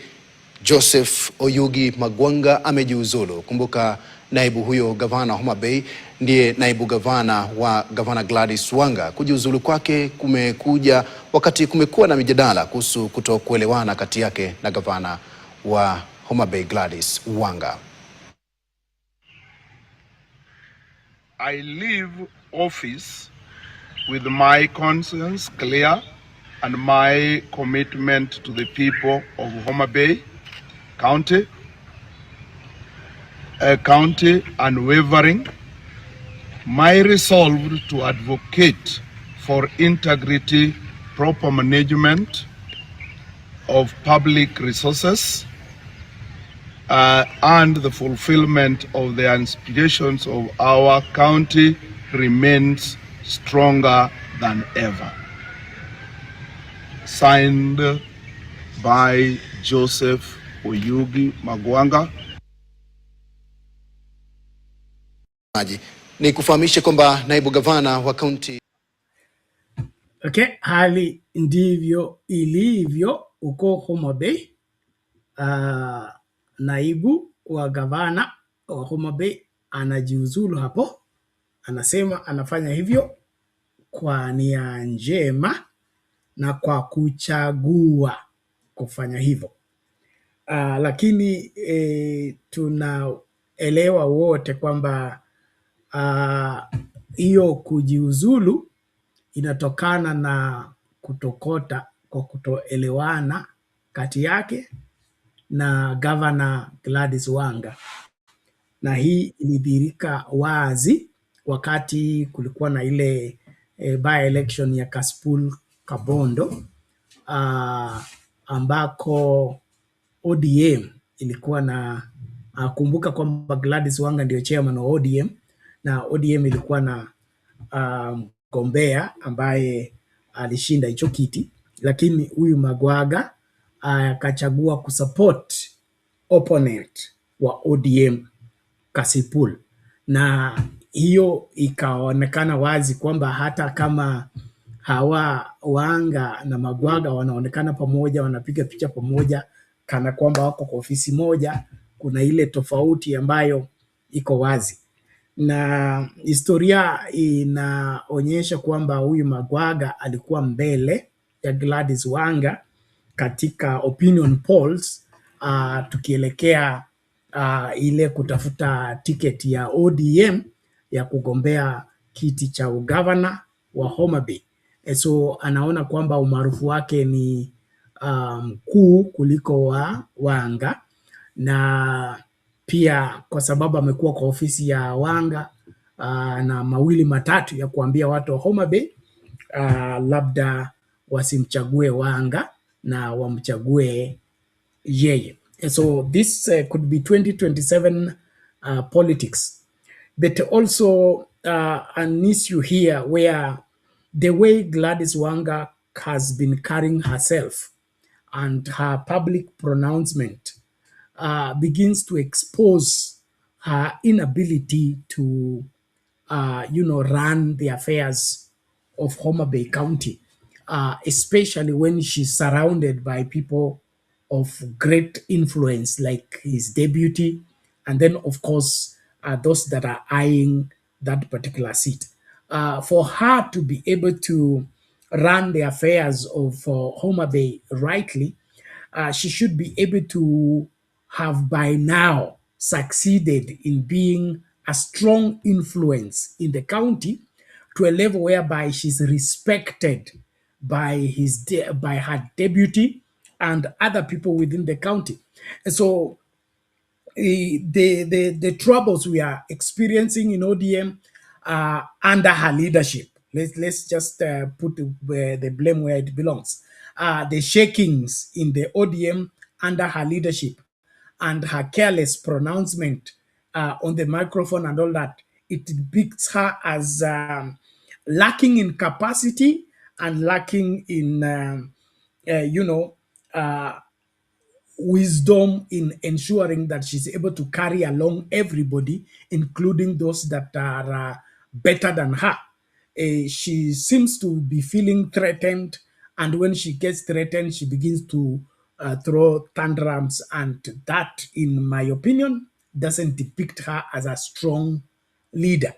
Joseph Oyugi Magwanga amejiuzulu. Kumbuka naibu huyo gavana Homa Bay ndiye naibu gavana wa gavana Gladys Wanga. Kujiuzulu kwake kumekuja wakati kumekuwa na mijadala kuhusu kutokuelewana kati yake na gavana wa Homa Bay Gladys Wanga. I leave office with my conscience clear and my commitment to the people of Homa Bay County, unwavering, my resolve to advocate for integrity, proper management of public resources, and the fulfillment of the aspirations of our county remains stronger than ever. Signed by Joseph Oyugi Magwanga. Ni kufahamishe kwamba naibu gavana wa kaunti. Okay, hali ndivyo ilivyo uko Homa Bay. Naibu wa gavana wa Homa Bay anajiuzulu hapo. Anasema anafanya hivyo kwa nia njema na kwa kuchagua kufanya hivyo. Lakini tunaelewa wote kwamba hiyo kujiuzulu inatokana na kutoelewana kati yake na Governor Gladys Wanga, na hii ilidhihirika wazi wakati kulikuwa na ile by election ya Kasipul Kabondo, ambako ODM ilikuwa na kumbuka kwamba Gladys Wanga ndio chairman wa ODM, na ODM ilikuwa na mgombea ambaye alishinda hicho kiti, lakini huyu Magwaga akachagua kusupport opponent wa ODM Kasipul, na hiyo ikaonekana wazi kwamba hata kama hawa Wanga na Magwaga wanaonekana pamoja, wanapiga picha pamoja kana kwamba wako kwa ofisi moja, kuna ile tofauti ambayo iko wazi. Na historia inaonyesha kwamba huyu Magwaga alikuwa mbele ya Gladys Wanga katika opinion polls, tukielekea ile kutafuta tiketi ya ODM ya kugombea kiti cha ugavana wa Homa Bay. So anaona kwamba umaarufu wake ni mkuu kuliko wa Wanga, na pia kwa sababu amekuwa kwa ofisi ya Wanga na mawili matatu ya kuambia watu wa Homa Bay labda wasimchague Wanga na wamchague yeye. So this could be 2027 politics, but also an issue here where the way Gladys Wanga has been carrying herself and her public pronouncement begins to expose her inability to, run the affairs of Homa Bay County, especially when she's surrounded by people of great influence like his deputy, and then of course those that are eyeing that particular seat. For her to be able to run the affairs of Homa Bay rightly, she should be able to have by now succeeded in being a strong influence in the county to a level whereby she's respected by her deputy and other people within the county. And so the troubles we are experiencing in ODM under her leadership, let's just put the blame where it belongs. The shakings in the ODM under her leadership and her careless pronouncement on the microphone and all that, it depicts her as lacking in capacity and lacking in, wisdom in ensuring that she's able to carry along everybody, including those that are better than her. She seems to be feeling threatened, and when she gets threatened, she begins to throw tantrums, and that, in my opinion, doesn't depict her as a strong leader.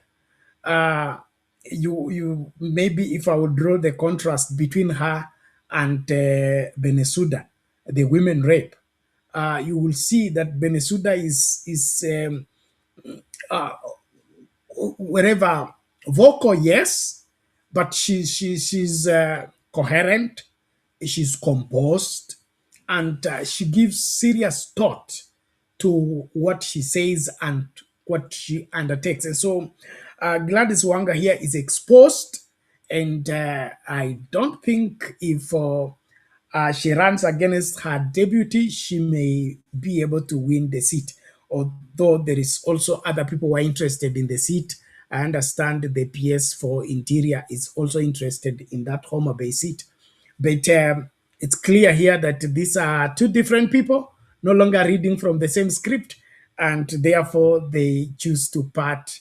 You maybe if I would draw the contrast between her and Benesuda, the women rep, you will see that Benesuda is wherever vocal, yes, but she's coherent, she's composed, and she gives serious thought to what she says and what she undertakes. And so Gladys Wanga here is exposed, and I don't think if she runs against her deputy, she may be able to win the seat. Although there is also other people who are interested in the seat. I understand the PS for Interior is also interested in that Homa Bay seat. But it's clear here that these are two different people, no longer reading from the same script, and therefore they choose to part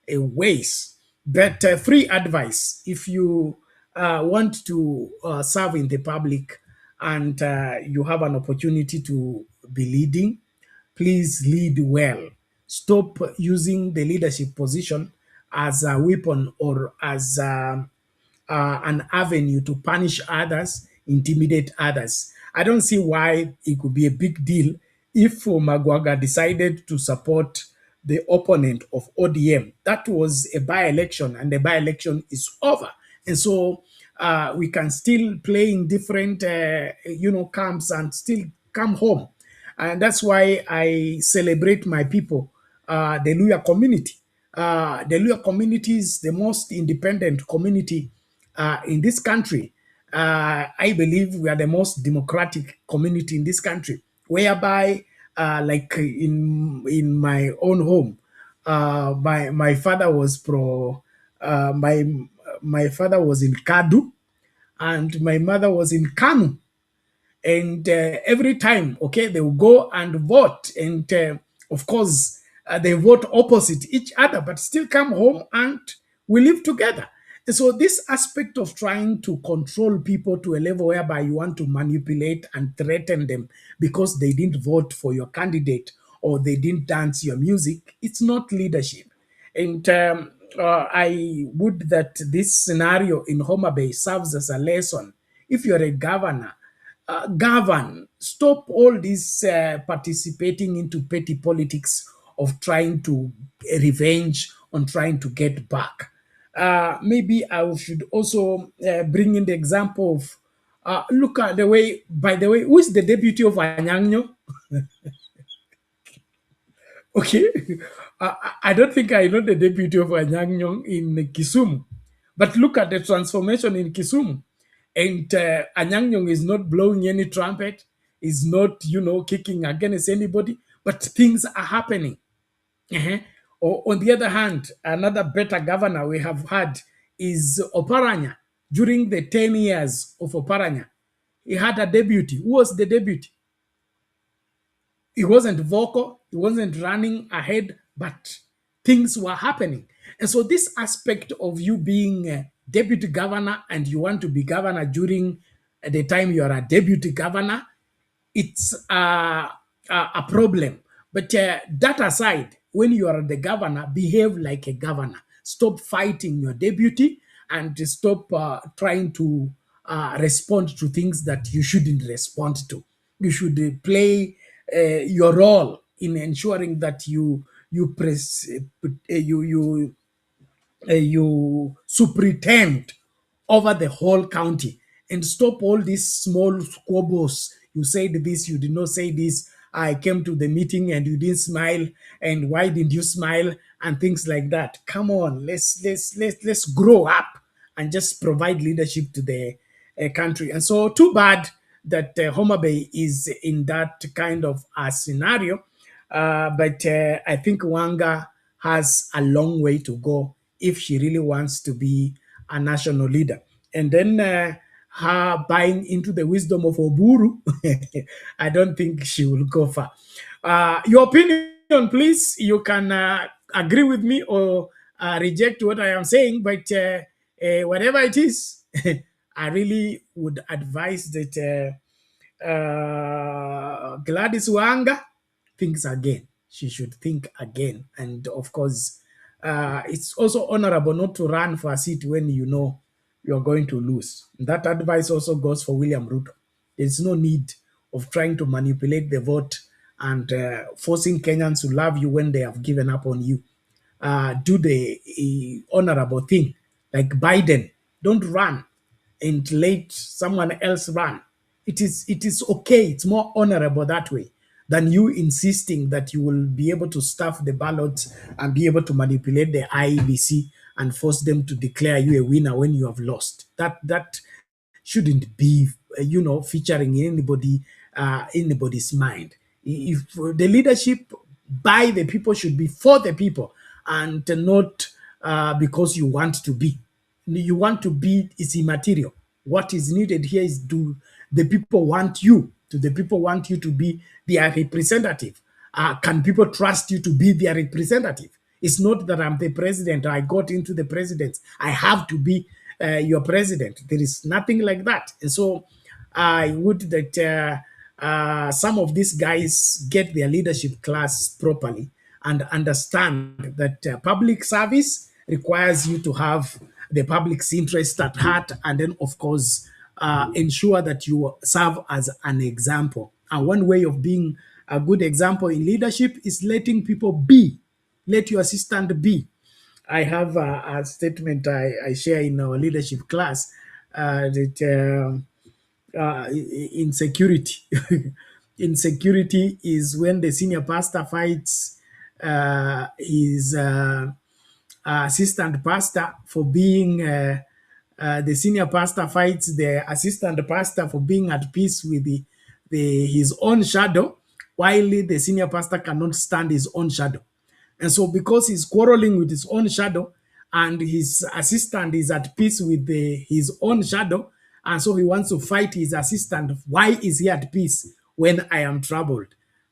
ways. But free advice, if you want to serve in the public and you have an opportunity to be leading, please lead well. Stop using the leadership position as a weapon or as an avenue to punish others, intimidate others. I don't see why it could be a big deal if Magwaga decided to support the opponent of ODM. That was a by-election, and the by-election is over. And so we can still play in different, camps and still come home. And that's why I celebrate my people, the Luya community. The Luya community is the most independent community in this country. I believe we are the most democratic community in this country, whereby, like in my own home, my father was my father was in Kadu, and my mother was in Kanu. And every time, okay, they will go and vote. And of course, they vote opposite each other, but still come home and we live together. And so this aspect of trying to control people to a level whereby you want to manipulate and threaten them because they didn't vote for your candidate or they didn't dance your music, it's not leadership. And I would that this scenario in Homa Bay serves as a lesson. If you're a governor, govern. Stop all this participating into petty politics of trying to revenge on trying to get back. Maybe I should also bring in the example of look at the way, by the way, who is the deputy of Anyang'nyong? Okay, I don't think I know the deputy of Anyang'nyong in Kisumu, but look at the transformation in Kisumu. And Anyang'nyong is not blowing any trumpet, is not, kicking against anybody, but things are happening. Or on the other hand, another better governor we have had is Oparanya. During the 10 years of Oparanya, he had a deputy. Who was the deputy? He wasn't vocal, he wasn't running ahead, but things were happening. And so this aspect of you being a deputy governor and you want to be governor during the time you are a deputy governor, it's a problem. But that aside, when you are the governor, behave like a governor. Stop fighting your deputy and stop trying to respond to things that you shouldn't respond to. You should play your role in ensuring that you superintend over the whole county and stop all these small squabbles. You said this, you did not say this. I came to the meeting and you didn't smile, and why didn't you smile, and things like that. Come on, let's grow up and just provide leadership to the country. And so, too bad that Homa Bay is in that kind of a scenario. But I think Wanga has a long way to go if she really wants to be a national leader. And then her buying into the wisdom of Oburu, I don't think she will go far. Your opinion, please. You can agree with me or reject what I am saying, but whatever it is, I really would advise that Gladys Wanga thinks again. She should think again. And of course, it's also honorable not to run for a seat when you know you're going to lose. That advice also goes for William Ruto. There's no need of trying to manipulate the vote and forcing Kenyans to love you when they have given up on you. Do the honorable thing, like Biden. Don't run and let someone else run. It is okay. It's more honorable that way than you insisting that you will be able to stuff the ballots and be able to manipulate the IEBC and force them to declare you a winner when you have lost. That shouldn't be, featuring in anybody's mind. If the leadership by the people should be for the people and not because you want to be. You want to be is immaterial. What is needed here is, do the people want you? Do the people want you to be their representative? Can people trust you to be their representative? It's not that I'm the president. I got into the presidency. I have to be your president. There is nothing like that. And so I would that some of these guys get their leadership class properly and understand that public service requires you to have the public's interest at heart, and then, of course, ensure that you serve as an example. And one way of being a good example in leadership is letting people be. Let your assistant be. I have a statement I share in our leadership class that insecurity. Insecurity is when the senior pastor fights his assistant pastor for being the senior pastor fights the assistant pastor for being at peace with his own shadow, while the senior pastor cannot stand his own shadow. And so because he's quarreling with his own shadow and his assistant is at peace with his own shadow, and so he wants to fight his assistant, why is he at peace when I am troubled?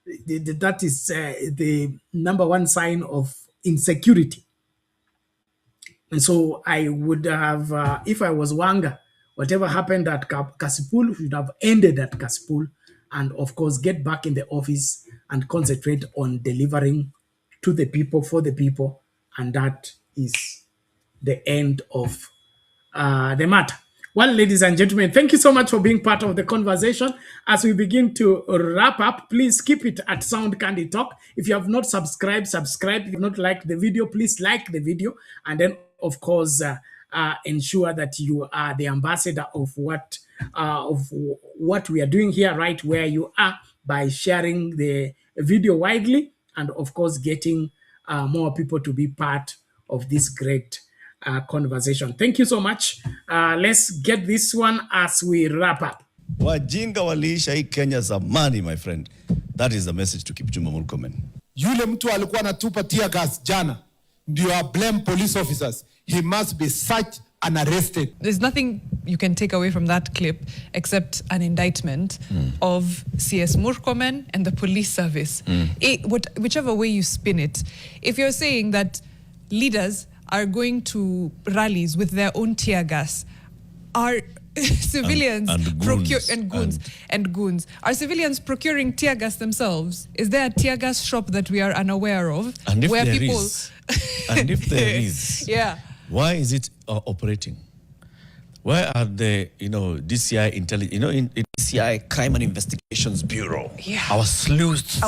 That is the number one sign of insecurity. And so I would have, if I was Wanga, whatever happened at Kasipul should have ended at Kasipul, and of course get back in the office and concentrate on delivering to the people, for the people, and that is the end of the matter. Well, ladies and gentlemen, thank you so much for being part of the conversation. As we begin to wrap up, please keep it at Sound Candy Talk. If you have not subscribed, subscribe. If you have not liked the video, please like the video. And then, of course, ensure that you are the ambassador of what we are doing here, right where you are, by sharing the video widely and, of course, getting more people to be part of this great conversation. Thank you so much. Let's get this one as we wrap up. Wajinga waliisha hii Kenya zamani, my friend. That is the message to Kipchumba Murkomen. Yule mtu alikuwa anatupa tear gas jana ndio blame police officers. He must be searched and arrested. There's nothing you can take away from that clip except an indictment of CS Murkomen and the police service. Whichever way you spin it. If you're saying that leaders are going to rallies with their own tear gas, are civilians and goons. Are civilians procuring tear gas themselves? Is there a tear gas shop that we are unaware of? And if there is, yeah, why is it operating? Where are the DCI intelligence? In DCI Crime and Investigations Bureau, our sleuths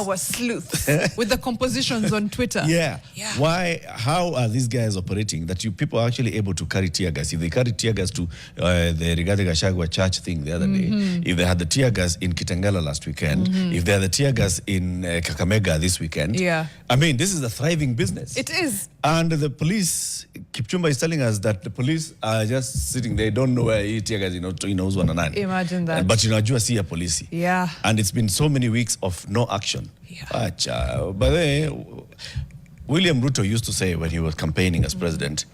with the compositions on Twitter. Yeah. Why? How are these guys operating? That you people are actually able to carry tear gas? If they carry tear gas to the Rigathi Gachagua church thing the other day, if they had the tear gas in Kitengela last weekend, if they had the tear gas in Kakamega this weekend, I mean, this is a thriving business. It is. And the police, Kipchumba is telling us that the police are just sitting there, don't know where he tear gas, knows one another. Imagine that. But you see a police. Yeah. And it's been so many weeks of no action. Yeah. But then, William Ruto used to say when he was campaigning as president,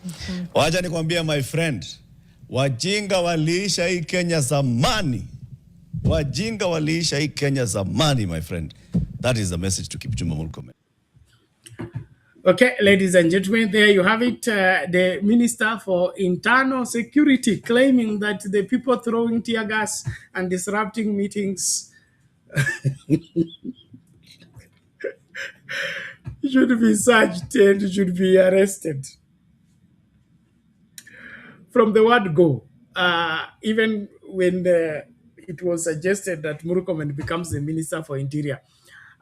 wacha nikwambia my friend, wajinga waliisha hii Kenya zamani. Wajinga waliisha hii Kenya zamani, my friend. That is the message to Kipchumba Murkomen. Okay, ladies and gentlemen, there you have it. The Minister for Internal Security claiming that the people throwing tear gas and disrupting meetings should be searched and should be arrested. From the word go, even when it was suggested that Murkomen becomes the Minister for Interior,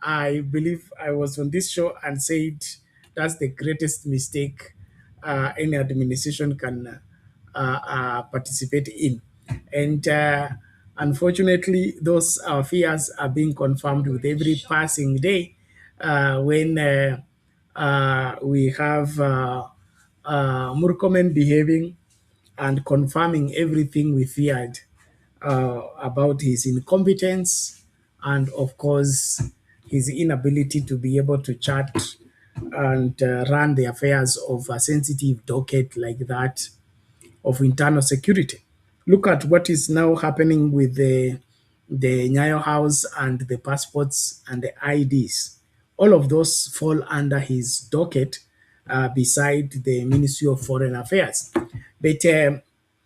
I believe I was on this show and said that's the greatest mistake any administration can participate in. And unfortunately, those fears are being confirmed with every passing day when we have Murkomen behaving and confirming everything we feared about his incompetence and, of course, his inability to be able to chart and run the affairs of a sensitive docket like that of internal security. Look at what is now happening with the Nyayo House and the passports and the IDs. All of those fall under his docket beside the Ministry of Foreign Affairs. But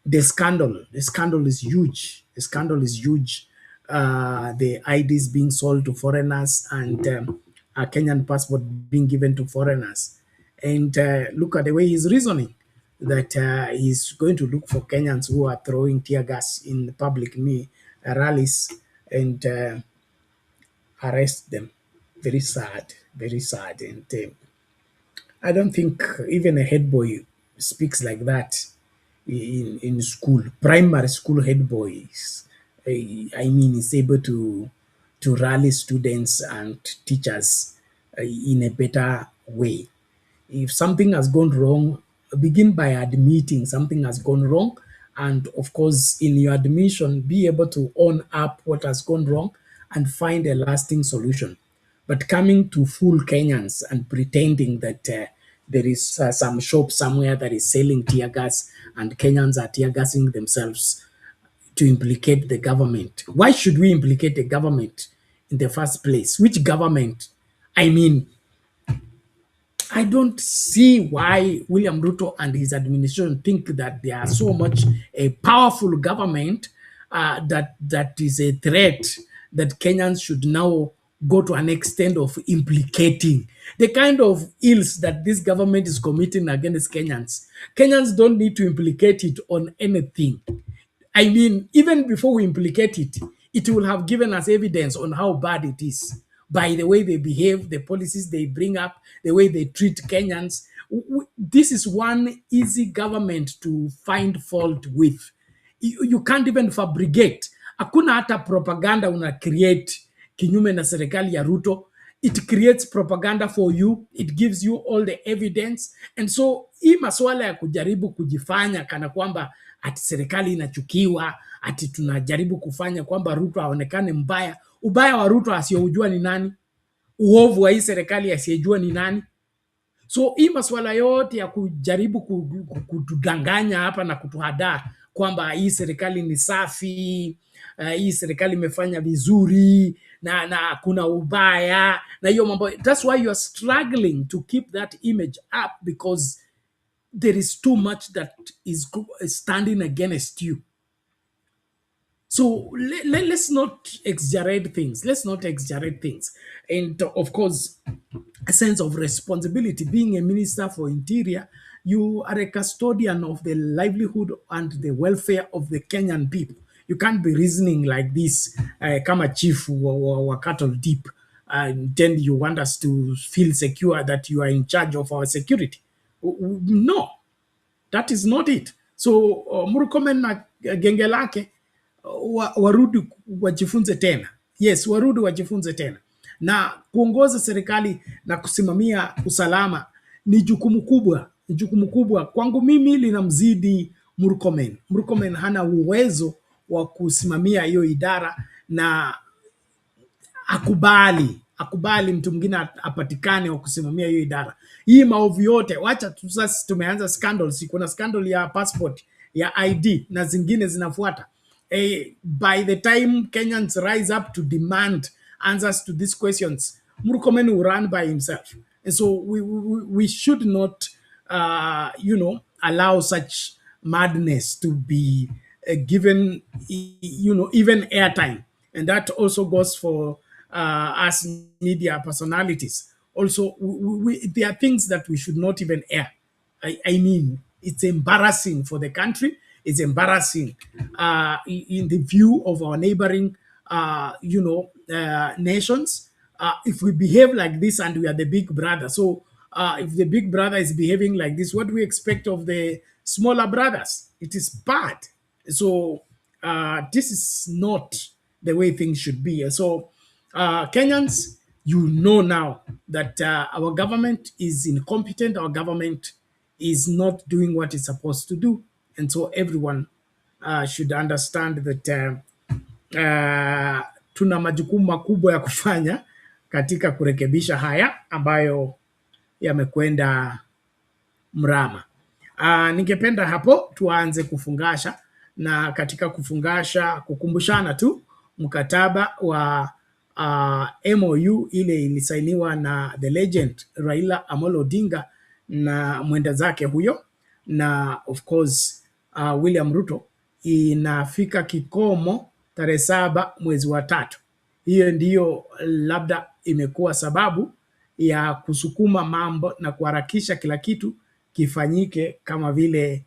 the scandal is huge. The scandal is huge. The IDs being sold to foreigners and a Kenyan passport being given to foreigners. And look at the way he's reasoning, that he's going to look for Kenyans who are throwing tear gas in public rallies and arrest them. Very sad, very sad. And I don't think even a head boy speaks like that in school. Primary school head boys, I mean, is able to rally students and teachers in a better way. If something has gone wrong, begin by admitting something has gone wrong. And of course, in your admission, be able to own up what has gone wrong and find a lasting solution. But coming to fool Kenyans and pretending that there is some shop somewhere that is selling tear gas and Kenyans are tear gassing themselves to implicate the government. Why should we implicate the government in the first place? Which government? I mean, I don't see why William Ruto and his administration think that they are so much a powerful government that is a threat that Kenyans should now go to an extent of implicating the kind of ills that this government is committing against Kenyans. Kenyans don't need to implicate it on anything. I mean, even before we implicate it, it will have given us evidence on how bad it is by the way they behave, the policies they bring up, the way they treat Kenyans. This is one easy government to find fault with. You can't even fabricate. Hakuna hata propaganda una create kinyume na serikali ya Ruto. It creates propaganda for you. It gives you all the evidence. And so, hii maswala ya kujaribu kujifanya kana kwamba ati serikali inachukiwa, ati tunajaribu kufanya kwamba Ruto aonekane mbaya. Ubaya wa Ruto asiyojua ni nani? Uovu wa hii serikali asiyejua ni nani? So hii maswala yote ya kujaribu kutudanganya hapa na kutuhadaa kwamba hii serikali ni safi, hii serikali imefanya vizuri na kuna ubaya na hiyo mambo, that's why you are struggling to keep that image up, because there is too much that is standing against you. So let's not exaggerate things. Let's not exaggerate things. And of course, a sense of responsibility. Being a minister for interior, you are a custodian of the livelihood and the welfare of the Kenyan people. You can't be reasoning like this, come a chief or cattle deep, and then you want us to feel secure that you are in charge of our security. No, that is not it. So Murkomen na genge lake warudi wajifunze tena. Yes, warudi wajifunze tena. Na kuongoza serikali na kusimamia usalama ni jukumu kubwa. Ni jukumu kubwa. Kwangu mimi linamzidi Murkomen. Murkomen hana uwezo wa kusimamia hiyo idara na akubali mtu mwingine apatikane wa kusimamia hiyo idara. Hii maovu yote, wacha tu sasa tumeanza scandals. Kuna scandal ya passport, ya ID na zingine zinafuata. By the time Kenyans rise up to demand answers to these questions, Murkomen will run by himself. And so we should not, allow such madness to be given, even airtime. And that also goes for us media personalities. Also, there are things that we should not even air. I mean, it's embarrassing for the country. It's embarrassing in the view of our neighboring, nations. If we behave like this and we are the big brother, so if the big brother is behaving like this, what do we expect of the smaller brothers? It is bad. So this is not the way things should be. So Kenyans, you know now that our government is incompetent. Our government is not doing what it's supposed to do. And so everyone should understand that tuna majukumu makubwa ya kufanya katika kurekebisha haya ambayo yamekwenda mrama. Ningependa hapo tuanze kufungasha, na katika kufungasha kukumbushana tu mkataba wa MOU ile ilisainiwa na the legend Raila Amolo Odinga na mwenda zake huyo, na of course William Ruto, inafika kikomo tarehe 7 mwezi wa 3. Hiyo ndiyo labda imekuwa sababu ya kusukuma mambo na kuharakisha kila kitu kifanyike, kama vile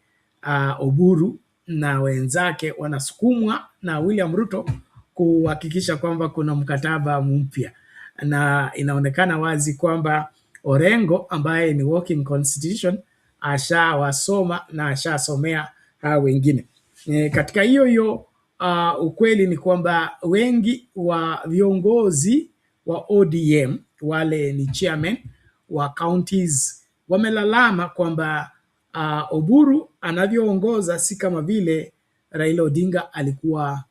Oburu na wenzake wanasukumwa na William Ruto kuhakikisha kwamba kuna mkataba mpya, na inaonekana wazi kwamba Orengo ambaye ni walking constitution ashawasoma na ashasomea hao wengine. Katika hiyo ukweli ni kwamba wengi wa viongozi wa ODM, wale ni chairman wa counties, wamelalama kwamba Oburu anavyoongoza si kama vile Raila Odinga alikuwa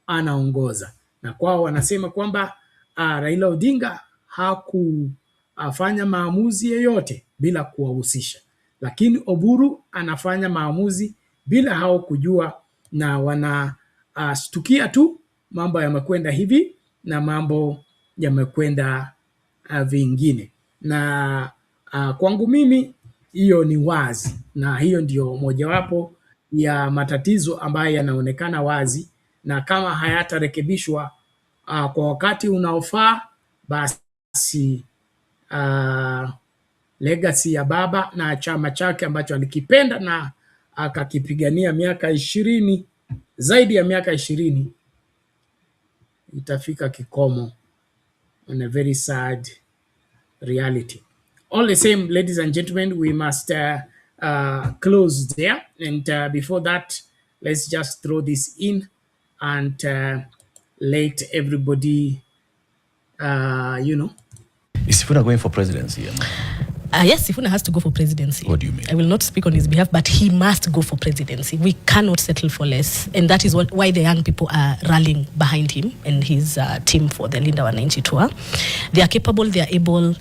anaongoza, na kwao wanasema kwamba Raila Odinga hakufanya maamuzi yoyote bila kuwahusisha, lakini Oburu anafanya maamuzi bila hao kujua, na wanastukia tu mambo yamekwenda hivi na mambo yamekwenda vingine. Na kwangu mimi hiyo ni wazi, na hiyo ndio mojawapo ya matatizo ambayo yanaonekana wazi, na kama hayatarekebishwa kwa wakati unaofaa, basi legacy ya baba na chama chake ambacho alikipenda na akakipigania miaka 20, zaidi ya miaka 20, itafika kikomo on a very sad reality. All the same, ladies and gentlemen, we must close there. And before that, let's just throw this in and let everybody, Is Sifuna going for presidency? Yes, Sifuna has to go for presidency. What do you mean? I will not speak on his behalf, but he must go for presidency. We cannot settle for less. And that is why the young people are rallying behind him and his team for the Linda Mwananchi tour. They are capable, they are able.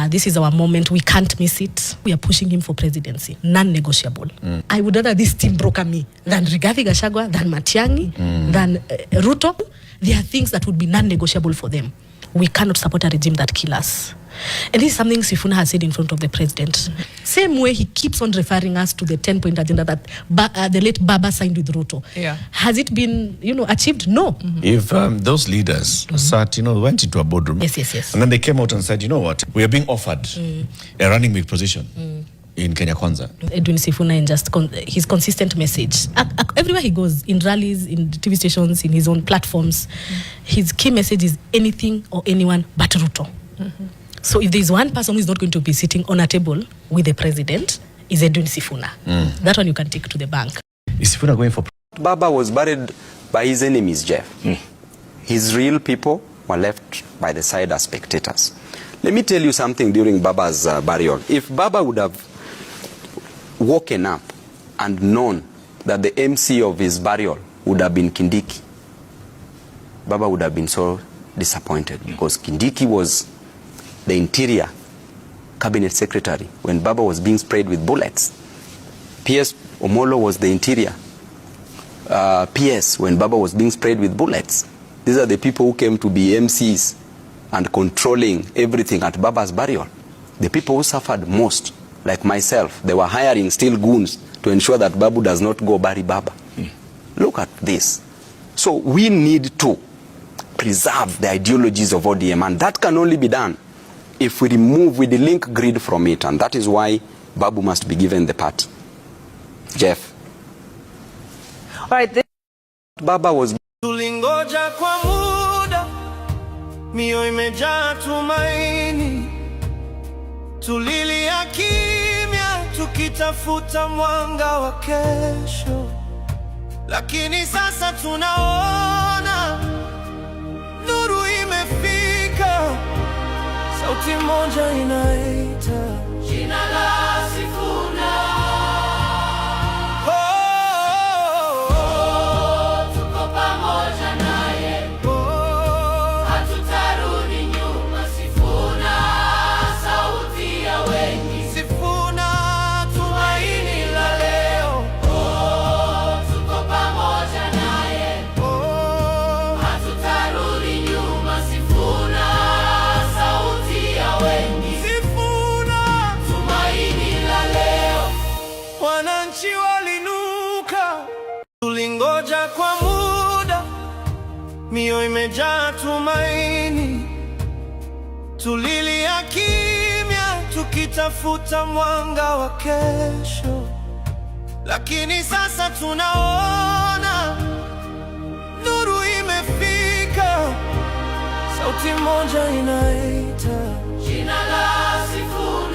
This is our moment. We can't miss it. We are pushing him for presidency. Non-negotiable. I would rather this team broker me than Rigathi Gachagua, than Matiang'i, than Ruto. There are things that would be non-negotiable for them. We cannot support a regime that kills us. And this is something Sifuna has said in front of the president. Same way he keeps on referring us to the 10-point agenda that the late Baba signed with Ruto. Yeah. Has it been, achieved? No. If those leaders sat, went into a boardroom, yes, and then they came out and said, you know what, we are being offered a running mate position in Kenya Kwanza. Edwin Sifuna, and just his consistent message. Everywhere he goes, in rallies, in TV stations, in his own platforms, his key message is anything or anyone but Ruto. So if there's one person who is not going to be sitting on a table with the president, is Edwin Sifuna. That one you can take to the bank. Is Sifuna going for... Baba was buried by his enemies, Jeff. His real people were left by the side as spectators. Let me tell you something during Baba's burial. If Baba would have woken up and known that the MC of his burial would have been Kindiki, Baba would have been so disappointed, because Kindiki was the interior cabinet secretary when Baba was being sprayed with bullets. PS Omolo was the interior PS when Baba was being sprayed with bullets. These are the people who came to be MCs and controlling everything at Baba's burial. The people who suffered most, like myself, they were hiring still goons to ensure that Babu does not go bury Baba. Look at this. So we need to preserve the ideologies of ODM, and that can only be done if we delink greed from it, and that is why Babu must be given the party. Jeff. All right. Baba was... Tulingoja kwa muda, mioyo imejaa tumaini. Tulilia kimya tukitafuta mwanga wa kesho, lakini sasa tunaona nuru imefika. Sauti moja inaita jina la Sifuna. Tuko pamoja naye, hatutarudi nyuma. Sifuna, sauti ya wengi. Sifuna, tumaini la leo. Tuko pamoja naye, hatutarudi nyuma. Sifuna, sauti ya wengi. Sifuna, tumaini la leo. Wananchi walinuka, tulingoja kwa muda, mioyo imejaa tumaini. Tulilia kimya tukitafuta mwanga wa kesho, lakini sasa tunaona nuru imefika. Sauti moja inaita jina la Sifuna.